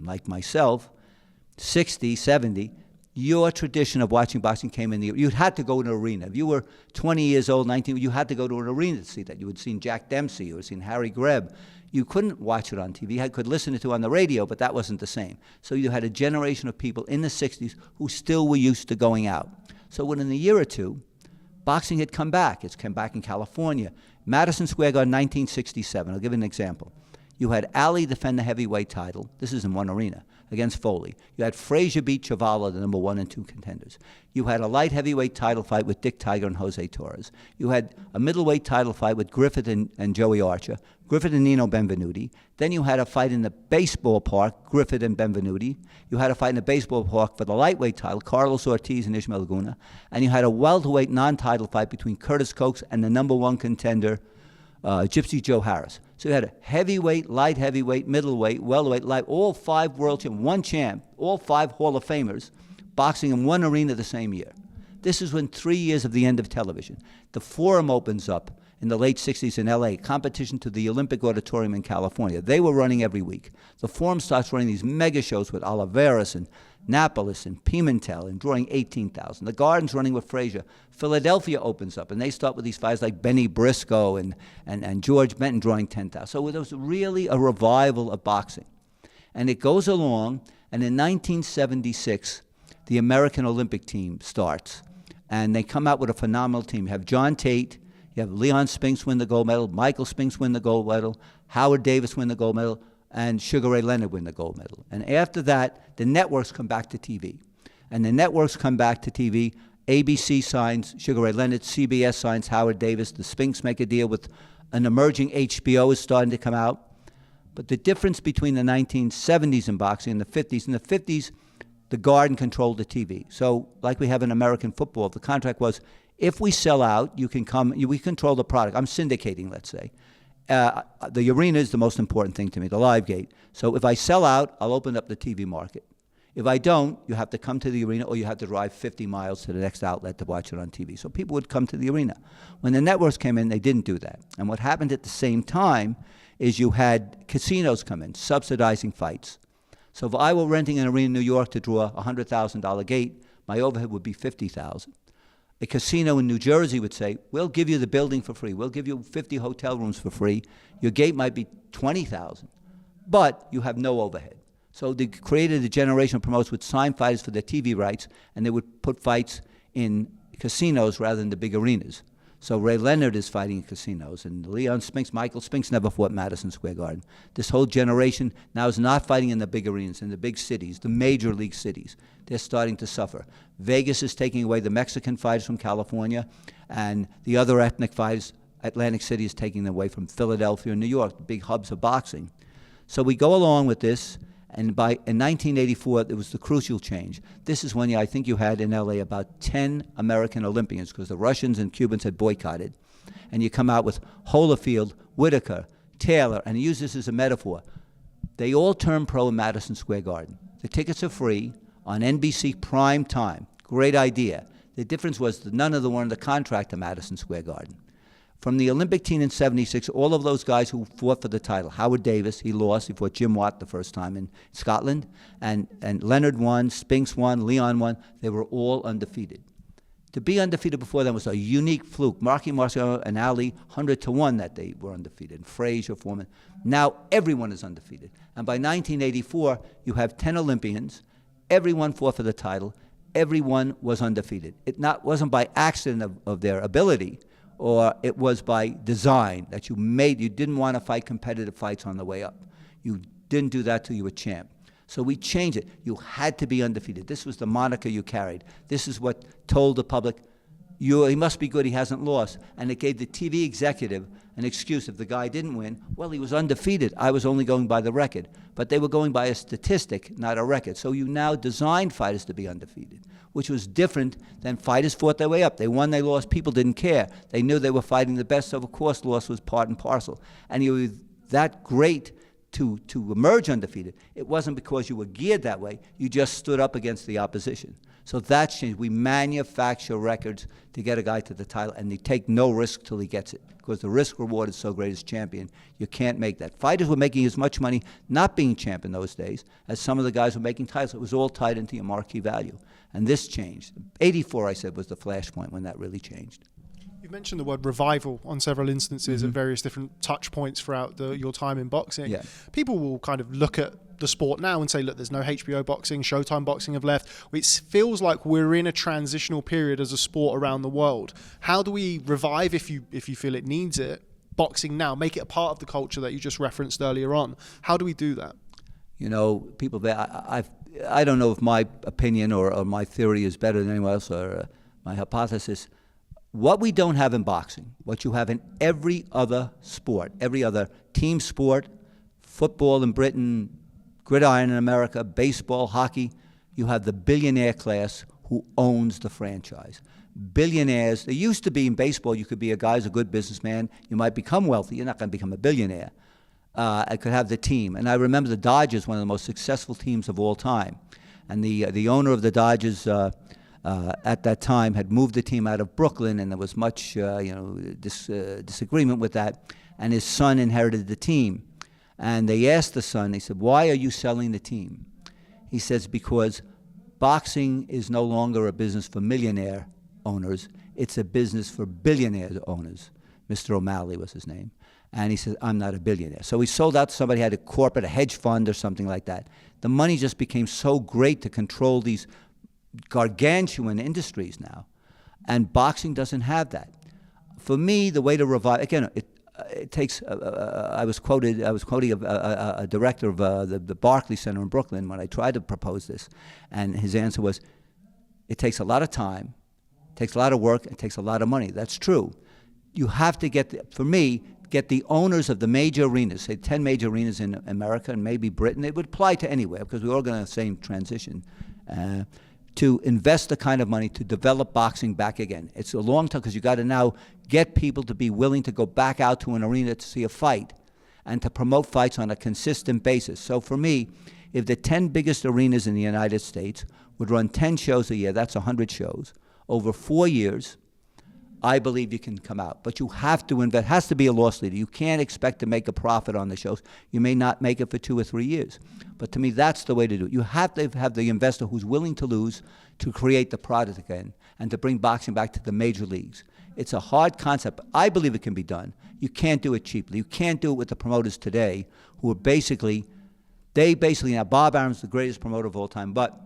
like myself, 60, 70, your tradition of watching boxing came in you had to go to an arena. If you were 20 years old, 19, you had to go to an arena to see that. You had seen Jack Dempsey, you had seen Harry Greb. You couldn't watch it on TV. You could listen to it on the radio, but that wasn't the same. So you had a generation of people in the 60s who still were used to going out. So within a year or two, boxing had come back. It's come back in California. Madison Square Garden, 1967. I'll give you an example. You had Ali defend the heavyweight title. This is in one arena, against Foley. You had Frazier beat Chuvalo, the #1 and 2 contenders. You had a light heavyweight title fight with Dick Tiger and Jose Torres. You had a middleweight title fight with Griffith and Joey Archer, Griffith and Nino Benvenuti. Then you had a fight in the baseball park, Griffith and Benvenuti. You had a fight in the baseball park for the lightweight title, Carlos Ortiz and Ishmael Laguna. And you had a welterweight non-title fight between Curtis Coates and the #1 contender, Gypsy Joe Harris. So you had a heavyweight, light heavyweight, middleweight, welterweight, light, all 5 world champions, 1 champ, all 5 Hall of Famers, boxing in one arena the same year. This is when 3 years of the end of television. The Forum opens up, in the late 60s in LA, competition to the Olympic Auditorium in California. They were running every week. The Forum starts running these mega shows with Oliveras and Napales and Pimentel and drawing 18,000. The Garden's running with Frazier. Philadelphia opens up, and they start with these fighters like Benny Briscoe and George Benton drawing 10,000. So there was really a revival of boxing. And it goes along, and in 1976, the American Olympic team starts. And they come out with a phenomenal team. You have John Tate, you have Leon Spinks win the gold medal, Michael Spinks win the gold medal, Howard Davis win the gold medal, and Sugar Ray Leonard win the gold medal. And after that, the networks come back to TV. And the networks come back to TV. ABC signs Sugar Ray Leonard, CBS signs Howard Davis, the Spinks make a deal with an emerging HBO is starting to come out. But the difference between the 1970s in boxing and the 50s, in the 50s, the Garden controlled the TV. So like we have in American football, the contract was, if we sell out, you can come, we control the product. I'm syndicating, let's say. The arena is the most important thing to me, the live gate. So if I sell out, I'll open up the TV market. If I don't, you have to come to the arena or you have to drive 50 miles to the next outlet to watch it on TV. So people would come to the arena. When the networks came in, they didn't do that. And what happened at the same time is you had casinos come in, subsidizing fights. So if I were renting an arena in New York to draw a $100,000 gate, my overhead would be $50,000. A casino in New Jersey would say, we'll give you the building for free. We'll give you 50 hotel rooms for free. Your gate might be $20,000, but you have no overhead. So they created a generation of promoters would sign fighters for their TV rights, and they would put fights in casinos rather than the big arenas. So Ray Leonard is fighting in casinos, and Leon Spinks, Michael Spinks never fought Madison Square Garden. This whole generation now is not fighting in the big arenas, in the big cities, the major league cities. They're starting to suffer. Vegas is taking away the Mexican fighters from California, and the other ethnic fighters, Atlantic City is taking them away from Philadelphia and New York, the big hubs of boxing. So we go along with this, and in 1984, there was the crucial change. This is when I think you had in LA about 10 American Olympians, because the Russians and Cubans had boycotted. And you come out with Holyfield, Whitaker, Taylor, and I use this as a metaphor. They all turned pro in Madison Square Garden. The tickets are free on NBC prime time. Great idea. The difference was that none of them were under contract to Madison Square Garden. From the Olympic team in 76, all of those guys who fought for the title, Howard Davis, he lost, he fought Jim Watt the first time in Scotland, and Leonard won, Spinks won, Leon won, they were all undefeated. To be undefeated before them was a unique fluke. Marky Marciano and Ali, 100-1 that they were undefeated, and Frazier, Foreman. Now everyone is undefeated. And by 1984, you have 10 Olympians, everyone fought for the title, everyone was undefeated. It wasn't by accident of their ability, or it was by design that you didn't want to fight competitive fights on the way up. You didn't do that till you were champ. So we changed it. You had to be undefeated. This was the moniker you carried. This is what told the public, he must be good, he hasn't lost. And it gave the TV executive an excuse. If the guy didn't win, well, he was undefeated. I was only going by the record. But they were going by a statistic, not a record. So you now designed fighters to be undefeated, which was different than fighters fought their way up. They won, they lost, people didn't care. They knew they were fighting the best, so of course loss was part and parcel. And you were that great to emerge undefeated. It wasn't because you were geared that way, you just stood up against the opposition. So that's changed. We manufacture records to get a guy to the title, and they take no risk till he gets it, because the risk reward is so great as champion. You can't make that. Fighters were making as much money not being champ in those days as some of the guys were making titles. It was all tied into your marquee value. And this changed. 84, I said, was the flashpoint when that really changed. You've mentioned the word revival on several instances at various different touch points throughout your time in boxing. Yeah. People will kind of look at the sport now and say, look, there's no HBO boxing, Showtime boxing have left. It feels like we're in a transitional period as a sport around the world. How do we revive, if you feel it needs it, boxing now, make it a part of the culture that you just referenced earlier on? How do we do that? You know, people, I don't know if my opinion or my theory is better than anyone else, or my hypothesis. What we don't have in boxing, what you have in every other sport, every other team sport, football in Britain, gridiron in America, baseball, hockey, you have the billionaire class who owns the franchise. Billionaires, there used to be in baseball, you could be a guy who's a good businessman, you might become wealthy, you're not going to become a billionaire. I could have the team. And I remember the Dodgers, one of the most successful teams of all time. And the owner of the Dodgers, at that time had moved the team out of Brooklyn, and there was much disagreement with that. And his son inherited the team. And they asked the son, they said, "Why are you selling the team?" He says, "Because boxing is no longer a business for millionaire owners. It's a business for billionaire owners." Mr. O'Malley was his name. And he said, "I'm not a billionaire." So he sold out to somebody who had a corporate, a hedge fund or something like that. The money just became so great to control these gargantuan industries now. And boxing doesn't have that. For me, the way to revive, again, it takes, I was quoting a director of the Barclays Center in Brooklyn when I tried to propose this. And his answer was, it takes a lot of time, it takes a lot of work, it takes a lot of money. That's true. You have to get, for me, get the owners of the major arenas, say 10 major arenas in America and maybe Britain. It would apply to anywhere because we're all going to the same transition, to invest the kind of money to develop boxing back again. It's a long time because you got to now get people to be willing to go back out to an arena to see a fight and to promote fights on a consistent basis. So for me, if the 10 biggest arenas in the United States would run 10 shows a year, that's 100 shows, over 4 years, I believe you can come out. But you have to invest. It has to be a loss leader. You can't expect to make a profit on the shows. You may not make it for 2 or 3 years. But to me, that's the way to do it. You have to have the investor who's willing to lose to create the product again and to bring boxing back to the major leagues. It's a hard concept. I believe it can be done. You can't do it cheaply. You can't do it with the promoters today who are basically, now Bob Arum's the greatest promoter of all time, but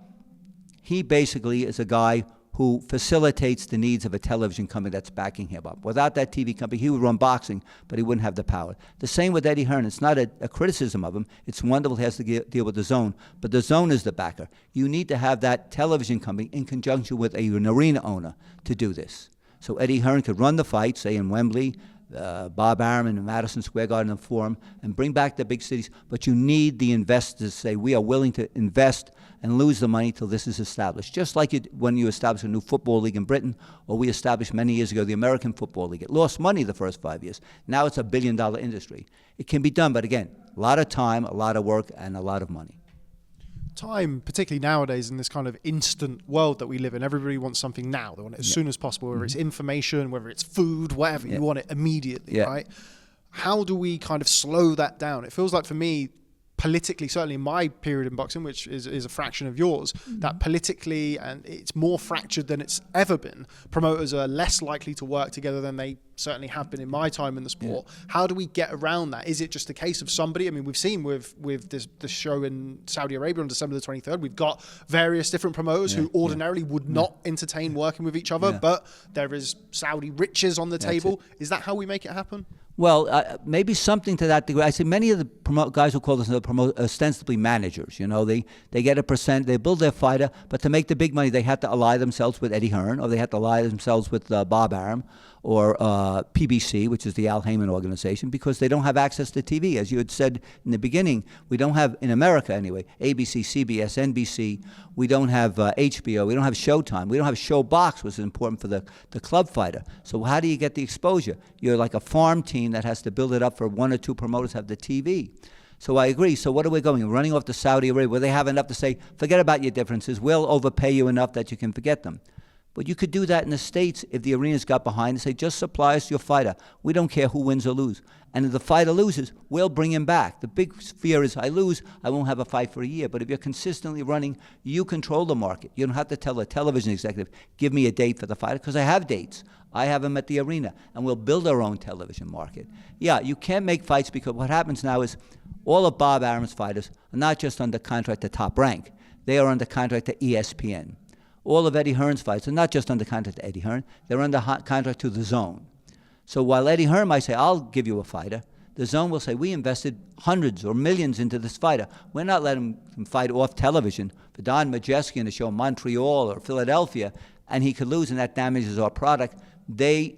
he basically is a guy who facilitates the needs of a television company that's backing him up. Without that TV company, he would run boxing, but he wouldn't have the power. The same with Eddie Hearn. It's not a criticism of him. It's wonderful he has to deal with the Zone, but the Zone is the backer. You need to have that television company in conjunction with an arena owner to do this. So Eddie Hearn could run the fight, say in Wembley, Bob Arum in Madison Square Garden and Forum, and bring back the big cities. But you need the investors to say, we are willing to invest and lose the money till this is established. Just like when you establish a new football league in Britain, or we established many years ago the American Football League. It lost money the first 5 years. Now it's a billion-dollar industry. It can be done, but again, a lot of time, a lot of work, and a lot of money. Time, particularly nowadays in this kind of instant world that we live in, everybody wants something now. They want it as soon as possible, whether it's information, whether it's food, whatever. You want it immediately, right? How do we kind of slow that down? It feels like for me, politically, certainly in my period in boxing, which is a fraction of yours, that politically, and it's more fractured than it's ever been. Promoters are less likely to work together than they certainly have been in my time in the sport. How do we get around that? Is it just a case of somebody? I mean, we've seen with this show in Saudi Arabia on December the 23rd, we've got various different promoters who ordinarily would not entertain working with each other, but there is Saudi riches on the table. Is that how we make it happen? Well, maybe something to that degree. I say many of the guys who call themselves ostensibly managers, you know, they get a percent, they build their fighter, but to make the big money, they have to ally themselves with Eddie Hearn, or they have to ally themselves with Bob Arum, or PBC, which is the Al Heyman organization, because they don't have access to TV. As you had said in the beginning, we don't have, in America anyway, ABC, CBS, NBC, we don't have HBO, we don't have Showtime, we don't have Showbox, which is important for the club fighter. So how do you get the exposure? You're like a farm team that has to build it up for 1 or 2 promoters have the TV. So I agree. So what are we going? Running off to Saudi Arabia, where they have enough to say, forget about your differences, we'll overpay you enough that you can forget them. But you could do that in the States if the arenas got behind and say, just supply us your fighter. We don't care who wins or loses. And if the fighter loses, we'll bring him back. The big fear is, I lose, I won't have a fight for a year. But if you're consistently running, you control the market. You don't have to tell a television executive, give me a date for the fighter, because I have dates. I have them at the arena, and we'll build our own television market. Yeah, you can't make fights, because what happens now is all of Bob Arum's fighters are not just under contract to Top Rank. They are under contract to ESPN. All of Eddie Hearn's fights are not just under contract to Eddie Hearn, they're under contract to the Zone. So while Eddie Hearn might say, I'll give you a fighter, the Zone will say, we invested hundreds or millions into this fighter. We're not letting him fight off television for Don Majeski in a show in Montreal or Philadelphia, and he could lose, and that damages our product. They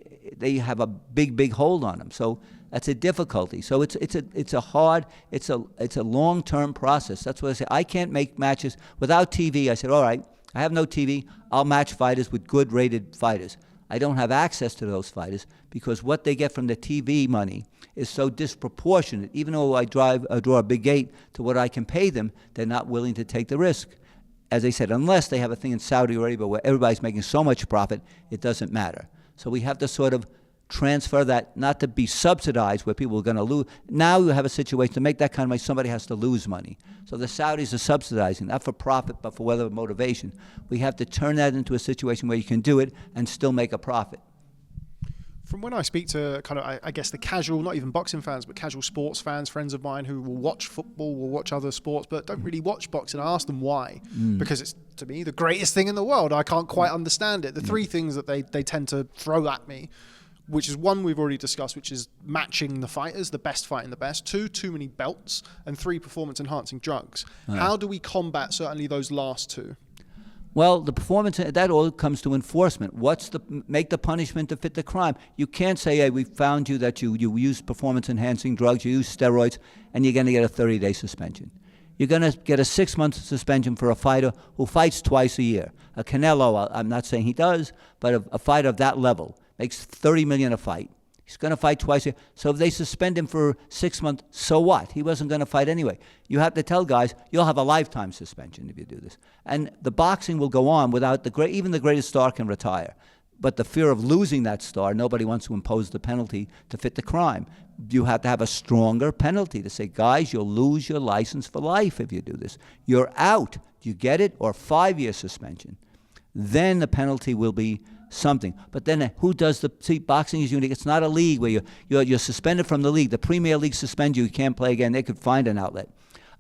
have a big hold on him. So that's a difficulty. So it's a long-term process. That's what I say. I can't make matches without TV. I said, all right, I have no TV. I'll match fighters with good rated fighters. I don't have access to those fighters because what they get from the TV money is so disproportionate. Even though I draw a big gate to what I can pay them, they're not willing to take the risk. as I said, unless they have a thing in Saudi Arabia where everybody's making so much profit, it doesn't matter. So we have to sort of transfer that, not to be subsidized where people are going to lose. Now you have a situation to make that kind of money, somebody has to lose money. So the Saudis are subsidizing, not for profit, but for whatever motivation. We have to turn that into a situation where you can do it and still make a profit. From when I speak to kind of, I guess, the casual, not even boxing fans, but casual sports fans, friends of mine who will watch football, will watch other sports, but don't really watch boxing, I ask them why. Because it's, to me, the greatest thing in the world. I can't quite understand it. The three things that they tend to throw at me, which is one we've already discussed, which is matching the fighters, the best fighting the best. 2, too many belts. And 3, performance-enhancing drugs. How do we combat certainly those last 2? Well, the performance, that all comes to enforcement. Make the punishment to fit the crime. You can't say, hey, we found you that you use performance-enhancing drugs, you use steroids, and you're going to get a 30-day suspension. You're going to get a 6-month suspension for a fighter who fights twice a year. A Canelo, I'm not saying he does, but a fighter of that level makes $30 million a fight. He's going to fight twice a year. So if they suspend him for 6 months, so what? He wasn't going to fight anyway. You have to tell guys, you'll have a lifetime suspension if you do this. And the boxing will go on without even the greatest star can retire. But the fear of losing that star, nobody wants to impose the penalty to fit the crime. You have to have a stronger penalty to say, guys, you'll lose your license for life if you do this. You're out. Do you get it? Or 5-year suspension. Then the penalty will be something. But then who does boxing is unique. It's not a league where you're suspended from the league. The Premier League suspends you. You can't play again. They could find an outlet.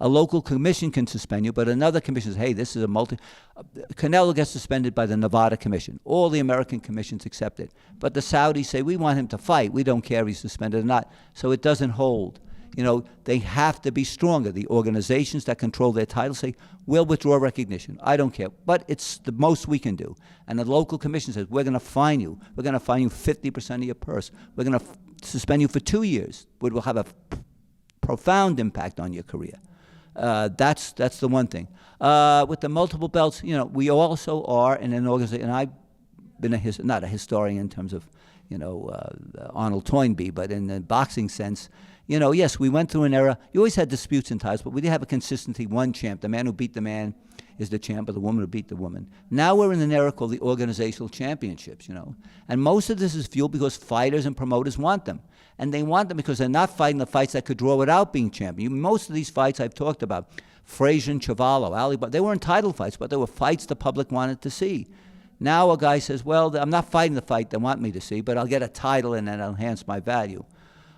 A local commission can suspend you, but another commission says, hey, this is a Canelo gets suspended by the Nevada Commission. All the American commissions accept it. But the Saudis say, we want him to fight. We don't care if he's suspended or not. So it doesn't hold. They have to be stronger. The organizations that control their titles say, we'll withdraw recognition. I don't care. But it's the most we can do. And the local commission says, we're going to fine you. We're going to fine you 50% of your purse. We're going to suspend you for 2 years, which will have a profound impact on your career. That's the one thing. With the multiple belts, we also are in an organization, and I've been not a historian in terms of, Arnold Toynbee, but in the boxing sense, yes, we went through an era. You always had disputes in titles, but we did have a consistency. One champ, the man who beat the man is the champ, or the woman who beat the woman. Now we're in an era called the organizational championships, And most of this is fueled because fighters and promoters want them. And they want them because they're not fighting the fights that could draw without being champion. Most of these fights I've talked about, Frazier and Chavallo, Ali, they weren't title fights, but they were fights the public wanted to see. Now a guy says, well, I'm not fighting the fight they want me to see, but I'll get a title and then it'll enhance my value.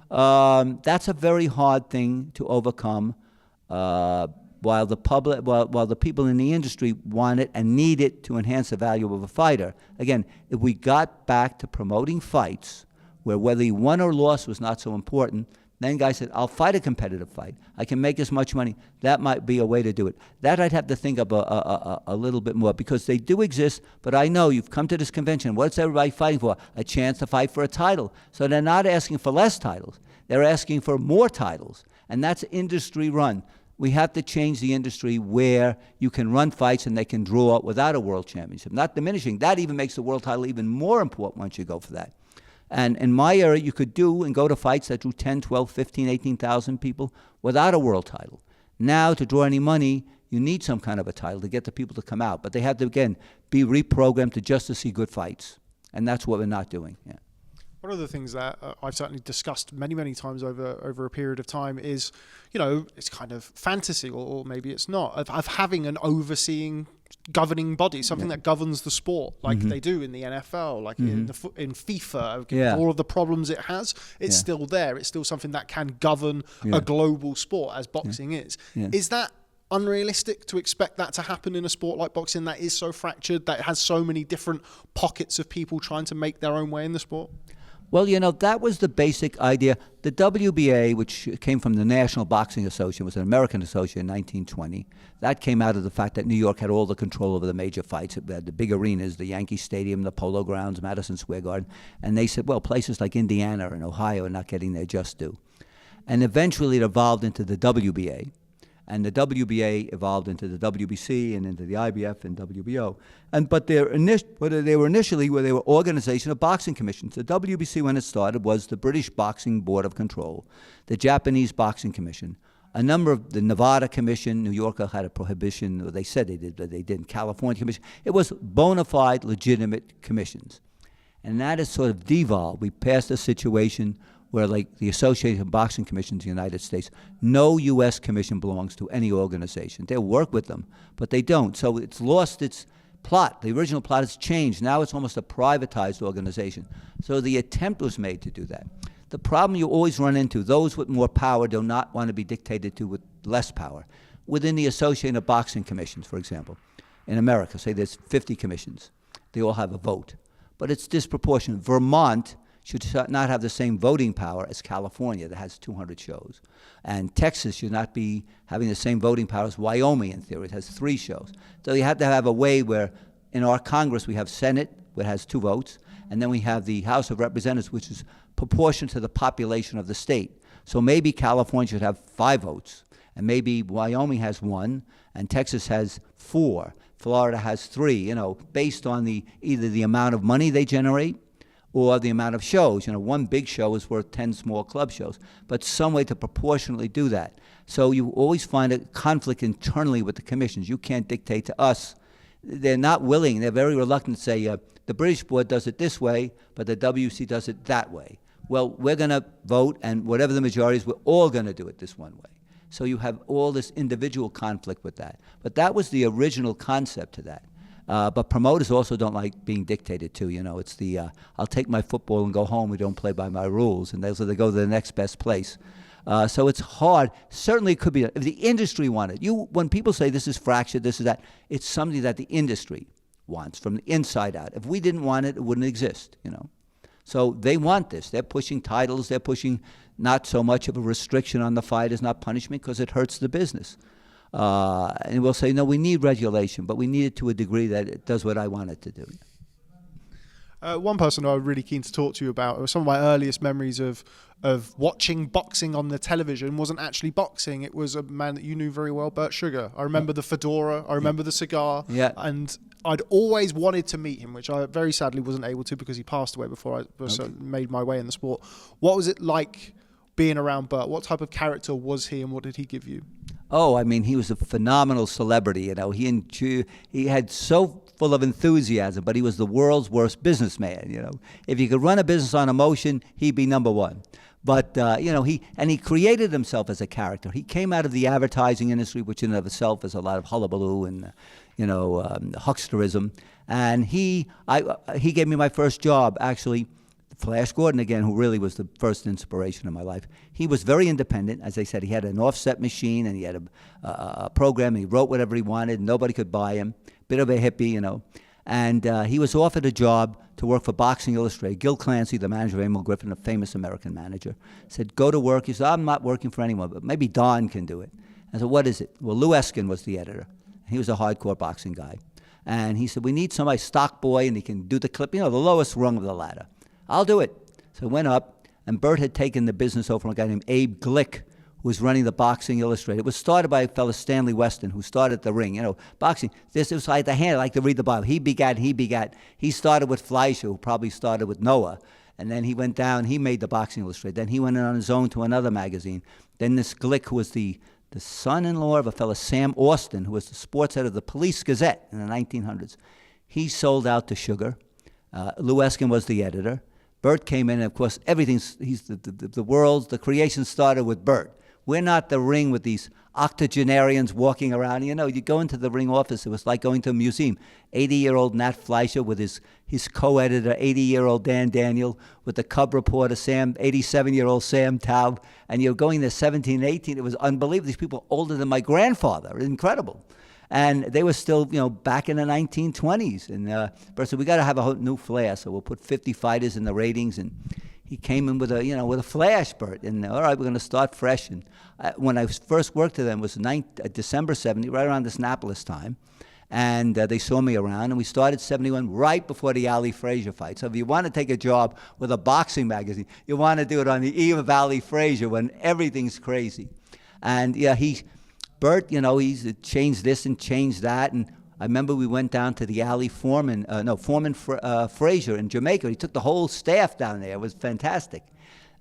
That's a very hard thing to overcome while the people in the industry want it and need it to enhance the value of a fighter. Again, if we got back to promoting fights where whether he won or lost was not so important, then guys said, I'll fight a competitive fight. I can make as much money. That might be a way to do it. That I'd have to think of a little bit more because they do exist, but I know you've come to this convention. What's everybody fighting for? A chance to fight for a title. So they're not asking for less titles. They're asking for more titles, and that's industry run. We have to change the industry where you can run fights and they can draw without a world championship. Not diminishing. That even makes the world title even more important once you go for that. And in my era, you could do and go to fights that drew 10, 12, 15, 18,000 people without a world title. Now, to draw any money, you need some kind of a title to get the people to come out. But they have to, again, be reprogrammed to see good fights. And that's what we're not doing. Yeah. One of the things that I've certainly discussed many, many times over a period of time is, it's kind of fantasy, or maybe it's not, of having an overseeing governing body, something that governs the sport, like they do in the NFL, like in FIFA. All of the problems it has, it's still there. It's still something that can govern a global sport, as boxing is. Is that unrealistic to expect that to happen in a sport like boxing that is so fractured, that has so many different pockets of people trying to make their own way in the sport? Well, that was the basic idea. The WBA, which came from the National Boxing Association, was an American association in 1920. That came out of the fact that New York had all the control over the major fights. It had the big arenas, the Yankee Stadium, the Polo Grounds, Madison Square Garden. And they said, well, places like Indiana and Ohio are not getting their just due. And eventually it evolved into the WBA. And the WBA evolved into the WBC and into the IBF and WBO. But they were initially organization of boxing commissions. The WBC, when it started, was the British Boxing Board of Control, the Japanese Boxing Commission, A number of the Nevada Commission, New York had a prohibition, or they said they did, but they didn't. California Commission. It was bona fide, legitimate commissions. And that has sort of devolved. We passed a situation where, like the Association of Boxing Commissions in the United States, no U.S. commission belongs to any organization. They'll work with them, but they don't. So it's lost its plot. The original plot has changed. Now it's almost a privatized organization. So the attempt was made to do that. The problem you always run into, those with more power do not want to be dictated to with less power. Within the Association of Boxing Commissions, for example, in America, say there's 50 commissions. They all have a vote. But it's disproportionate. Vermont should not have the same voting power as California that has 200 shows. And Texas should not be having the same voting power as Wyoming, in theory. It has 3 shows. So you have to have a way where in our Congress we have Senate, which has 2 votes, and then we have the House of Representatives, which is proportional to the population of the state. So maybe California should have 5 votes, and maybe Wyoming has 1, and Texas has 4. Florida has 3, based on either the amount of money they generate or the amount of shows. One big show is worth 10 small club shows, but some way to proportionally do that. So you always find a conflict internally with the commissions. You can't dictate to us. They're not willing. They're very reluctant to say, the British board does it this way, but the WC does it that way. Well, we're going to vote, and whatever the majority is, we're all going to do it this one way. So you have all this individual conflict with that. But that was the original concept to that. But promoters also don't like being dictated to. It's the, I'll take my football and go home. We don't play by my rules. And so they go to the next best place. So it's hard. Certainly it could be, if the industry wanted. When people say this is fractured, this is that, it's something that the industry wants from the inside out. If we didn't want it, it wouldn't exist, So they want this. They're pushing titles. They're pushing not so much of a restriction on the fighters, not punishment, because it hurts the business. And we'll say, no, we need regulation, but we need it to a degree that it does what I want it to do. One person I was really keen to talk to you about, some of my earliest memories of watching boxing on the television wasn't actually boxing. It was a man that you knew very well, Bert Sugar. I remember the fedora. I remember the cigar. Yeah. And I'd always wanted to meet him, which I very sadly wasn't able to because he passed away before I made my way in the sport. What was it like being around Bert? What type of character was he, and what did he give you? Oh, I mean, he was a phenomenal celebrity. He had so full of enthusiasm, but he was the world's worst businessman. If you could run a business on emotion, he'd be number one. But he created himself as a character. He came out of the advertising industry, which in and of itself is a lot of hullabaloo and hucksterism. And he gave me my first job, actually. Flash Gordon, again, who really was the first inspiration in my life. He was very independent. As I said, he had an offset machine, and he had a program, and he wrote whatever he wanted. Nobody could buy him. Bit of a hippie, And he was offered a job to work for Boxing Illustrated. Gil Clancy, the manager of Emil Griffin, a famous American manager, said, go to work. He said, I'm not working for anyone, but maybe Don can do it. I said, what is it? Well, Lou Eskin was the editor. He was a hardcore boxing guy. And he said, we need somebody, stock boy, and he can do the clip, the lowest rung of the ladder. I'll do it. So I went up, and Bert had taken the business over from a guy named Abe Glick, who was running the Boxing Illustrated. It was started by a fellow, Stanley Weston, who started the ring. Boxing, this was like the hand. I like to read the Bible. He begat. He started with Fleischer, who probably started with Noah. And then he went down, he made the Boxing Illustrated. Then he went in on his own to another magazine. Then this Glick, who was the son-in-law of a fellow, Sam Austin, who was the sports editor of the Police Gazette in the 1900s. He sold out to Sugar. Lou Eskin was the editor. Bert came in, and of course, he's the creation started with Bert. We're not the ring with these octogenarians walking around. You go into the ring office, it was like going to a museum. 80-year-old Nat Fleischer with his co-editor, 80-year-old Dan Daniel, with the cub reporter, 87-year-old Sam Taub, and you're going there 17, 18. It was unbelievable. These people older than my grandfather. Incredible. And they were still, back in the 1920s. And Bert said, we got to have a new flair, so we'll put 50 fighters in the ratings. And he came in with a flash, Bert. And all right, we're going to start fresh. And when I first worked with them was December 70, right around this Napales time. And they saw me around, and we started 71 right before the Ali Frazier fight. So if you want to take a job with a boxing magazine, you want to do it on the eve of Ali Frazier when everything's crazy. And Bert, he's changed this and changed that. And I remember we went down to the Ali Foreman Frazier in Jamaica. He took the whole staff down there. It was fantastic.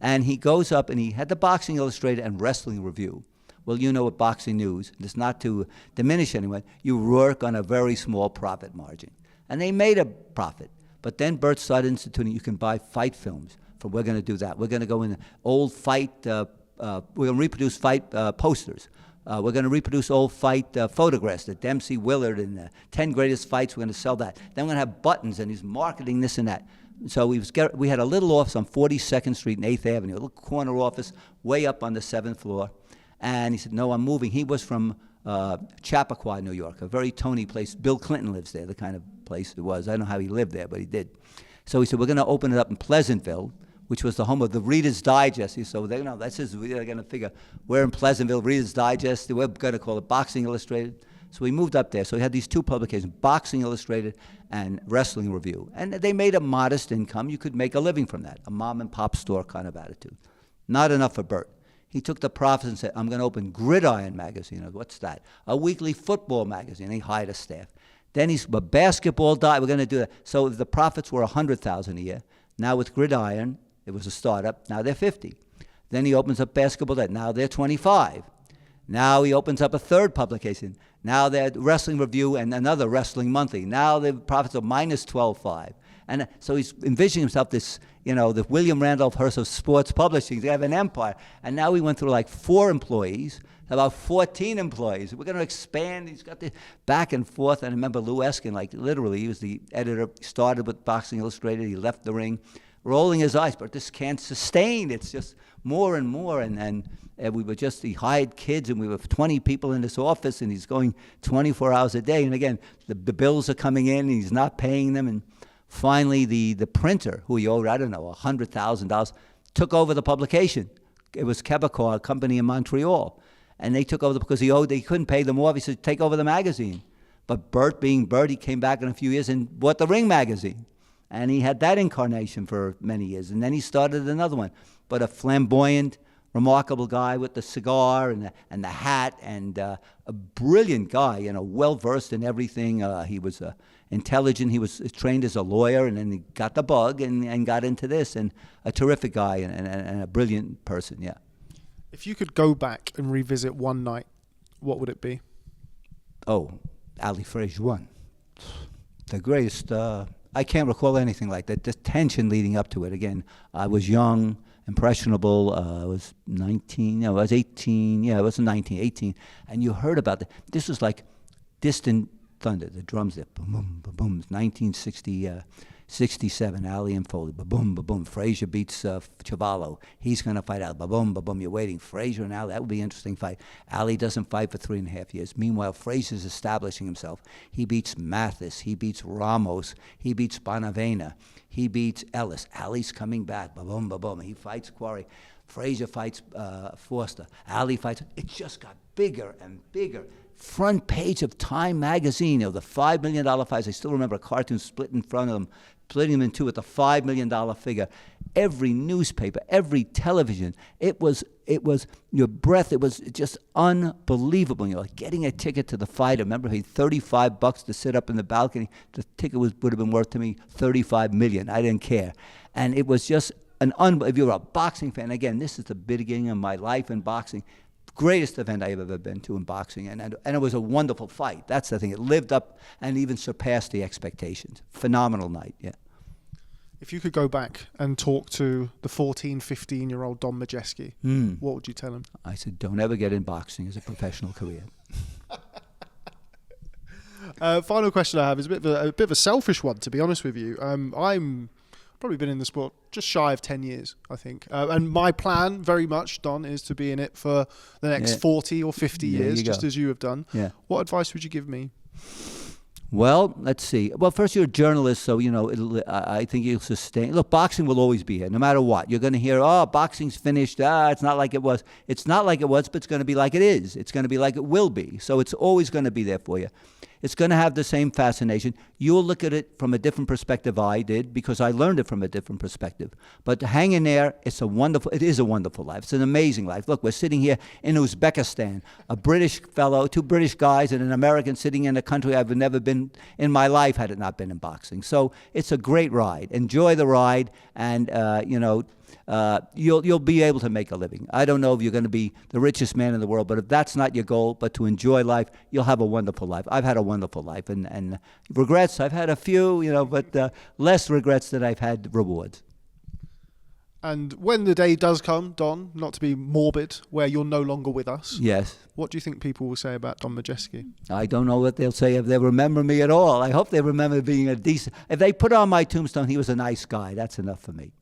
And he goes up, and he had the Boxing Illustrated and Wrestling Review, Well, you know what Boxing News, it's not to diminish anyone, you work on a very small profit margin. And they made a profit. But then Bert started instituting, you can buy fight films. We're going to do that. We're going to go in old fight, we're going to reproduce fight posters. We're going to reproduce old fight photographs, the Dempsey Willard and the 10 greatest fights. We're going to sell that. Then we're going to have buttons, and he's marketing this and that. So we had a little office on 42nd Street and 8th Avenue, a little corner office way up on the 7th floor. And he said, no, I'm moving. He was from Chappaqua, New York, a very Tony place. Bill Clinton lives there, the kind of place it was. I don't know how he lived there, but he did. So he said, we're going to open it up in Pleasantville, which was the home of the Reader's Digest. So they're going to figure, we're in Pleasantville, Reader's Digest, we're going to call it Boxing Illustrated. So we moved up there. So we had these two publications, Boxing Illustrated and Wrestling Review. And they made a modest income. You could make a living from that, a mom and pop store kind of attitude. Not enough for Bert. He took the profits and said, I'm going to open Gridiron magazine. What's that? A weekly football magazine. He hired a staff. Then he's a basketball diet. We're going to do that. So the profits were $100,000 a year. Now with Gridiron, it was a startup. Now they're 50. Then he opens up Basketball Diet. Now they're 25. Now he opens up a third publication. Now they're Wrestling Review and another Wrestling Monthly. Now the profits are minus 12.5. And so he's envisioning himself this, the William Randolph Hearst of sports publishing. They have an empire. And now he went through like 4 employees, about 14 employees. We're going to expand. He's got the back and forth. And I remember Lou Eskin, like literally, he was the editor, started with Boxing Illustrated. He left the ring, rolling his eyes, but this can't sustain. It's just more and more. And we were just, he hired kids, and we were 20 people in this office, and he's going 24 hours a day. And again, the bills are coming in, and he's not paying them. And finally, the printer, who he owed, I don't know, $100,000, took over the publication. It was Quebecor, a company in Montreal. And they took over because they couldn't pay them off. He said, take over the magazine. But Bert, being Bert, he came back in a few years and bought the Ring magazine. And he had that incarnation for many years. And then he started another one. But a flamboyant, remarkable guy with the cigar and the hat, and a brilliant guy, well-versed in everything. He was intelligent. He was trained as a lawyer, and then he got the bug and got into this. And a terrific guy and a brilliant person, yeah. If you could go back and revisit one night, what would it be? Oh, Ali Frazier won. The greatest. I can't recall anything like that. The tension leading up to it. Again, I was young, impressionable. I was 19. No, I was 18. Yeah, I was 19, 18. And you heard about it. This was like distant thunder. The drums there, boom, boom, boom, boom. 1967. Ali and Foley, boom, boom, boom. Frazier beats Chavallo. He's going to fight Ali. Boom, boom, boom. You're waiting. Frazier and Ali. That would be an interesting fight. Ali doesn't fight for 3.5 years. Meanwhile, Frazier's establishing himself. He beats Mathis. He beats Ramos. He beats Bonavena. He beats Ellis. Ali's coming back. Boom, boom, boom. He fights Quarry. Frazier fights Forster. Ali fights. It just got bigger and bigger. Front page of Time magazine, the $5 million fights. I still remember a cartoon split in front of them, splitting them in two with a $5 million figure. Every newspaper, every television, it was your breath. It was just unbelievable. Like getting a ticket to the fight. I remember I paid $35 to sit up in the balcony. The ticket would have been worth to me $35 million. I didn't care, and it was just if you're a boxing fan. Again, this is the beginning of my life in boxing. Greatest event I've ever been to in boxing, and it was a wonderful fight. That's the thing. It lived up and even surpassed the expectations. Phenomenal night, yeah. If you could go back and talk to the 14, 15-year-old Don Majeski, what would you tell him? I said, don't ever get in boxing as a professional career. Final question I have is a bit of a selfish one, to be honest with you. I'm probably been in the sport just shy of 10 years, I think. And my plan, very much, Don, is to be in it for the next 40 or 50 years, just as you have done. Yeah. What advice would you give me? Well, let's see. Well, first, you're a journalist, so, I think you'll sustain. Look, boxing will always be here, no matter what. You're going to hear, boxing's finished. It's not like it was. It's not like it was, but it's going to be like it is. It's going to be like it will be. So it's always going to be there for you. It's going to have the same fascination. You'll look at it from a different perspective I did, because I learned it from a different perspective. But hang in there. It is a wonderful life. It's an amazing life. Look, we're sitting here in Uzbekistan, a British fellow, 2 British guys, and an American sitting in a country I've never been in my life had it not been in boxing. So it's a great ride. Enjoy the ride, and, you'll be able to make a living. I don't know if you're going to be the richest man in the world, but if that's not your goal, but to enjoy life, you'll have a wonderful life. I've had a wonderful life, and regrets, I've had a few, but less regrets than I've had rewards. And when the day does come, Don, not to be morbid, where you're no longer with us, yes, what do you think people will say about Don Majeski? I don't know what they'll say if they remember me at all. I hope they remember being a decent... If they put on my tombstone, he was a nice guy, that's enough for me.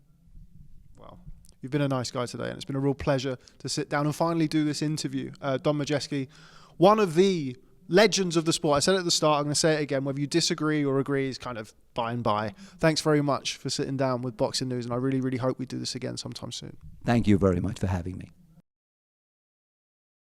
Well, you've been a nice guy today, and it's been a real pleasure to sit down and finally do this interview. Don Majeski, one of the legends of the sport. I said it at the start, I'm going to say it again. Whether you disagree or agree is kind of by and by. Thanks very much for sitting down with Boxing News, and I really, really hope we do this again sometime soon. Thank you very much for having me.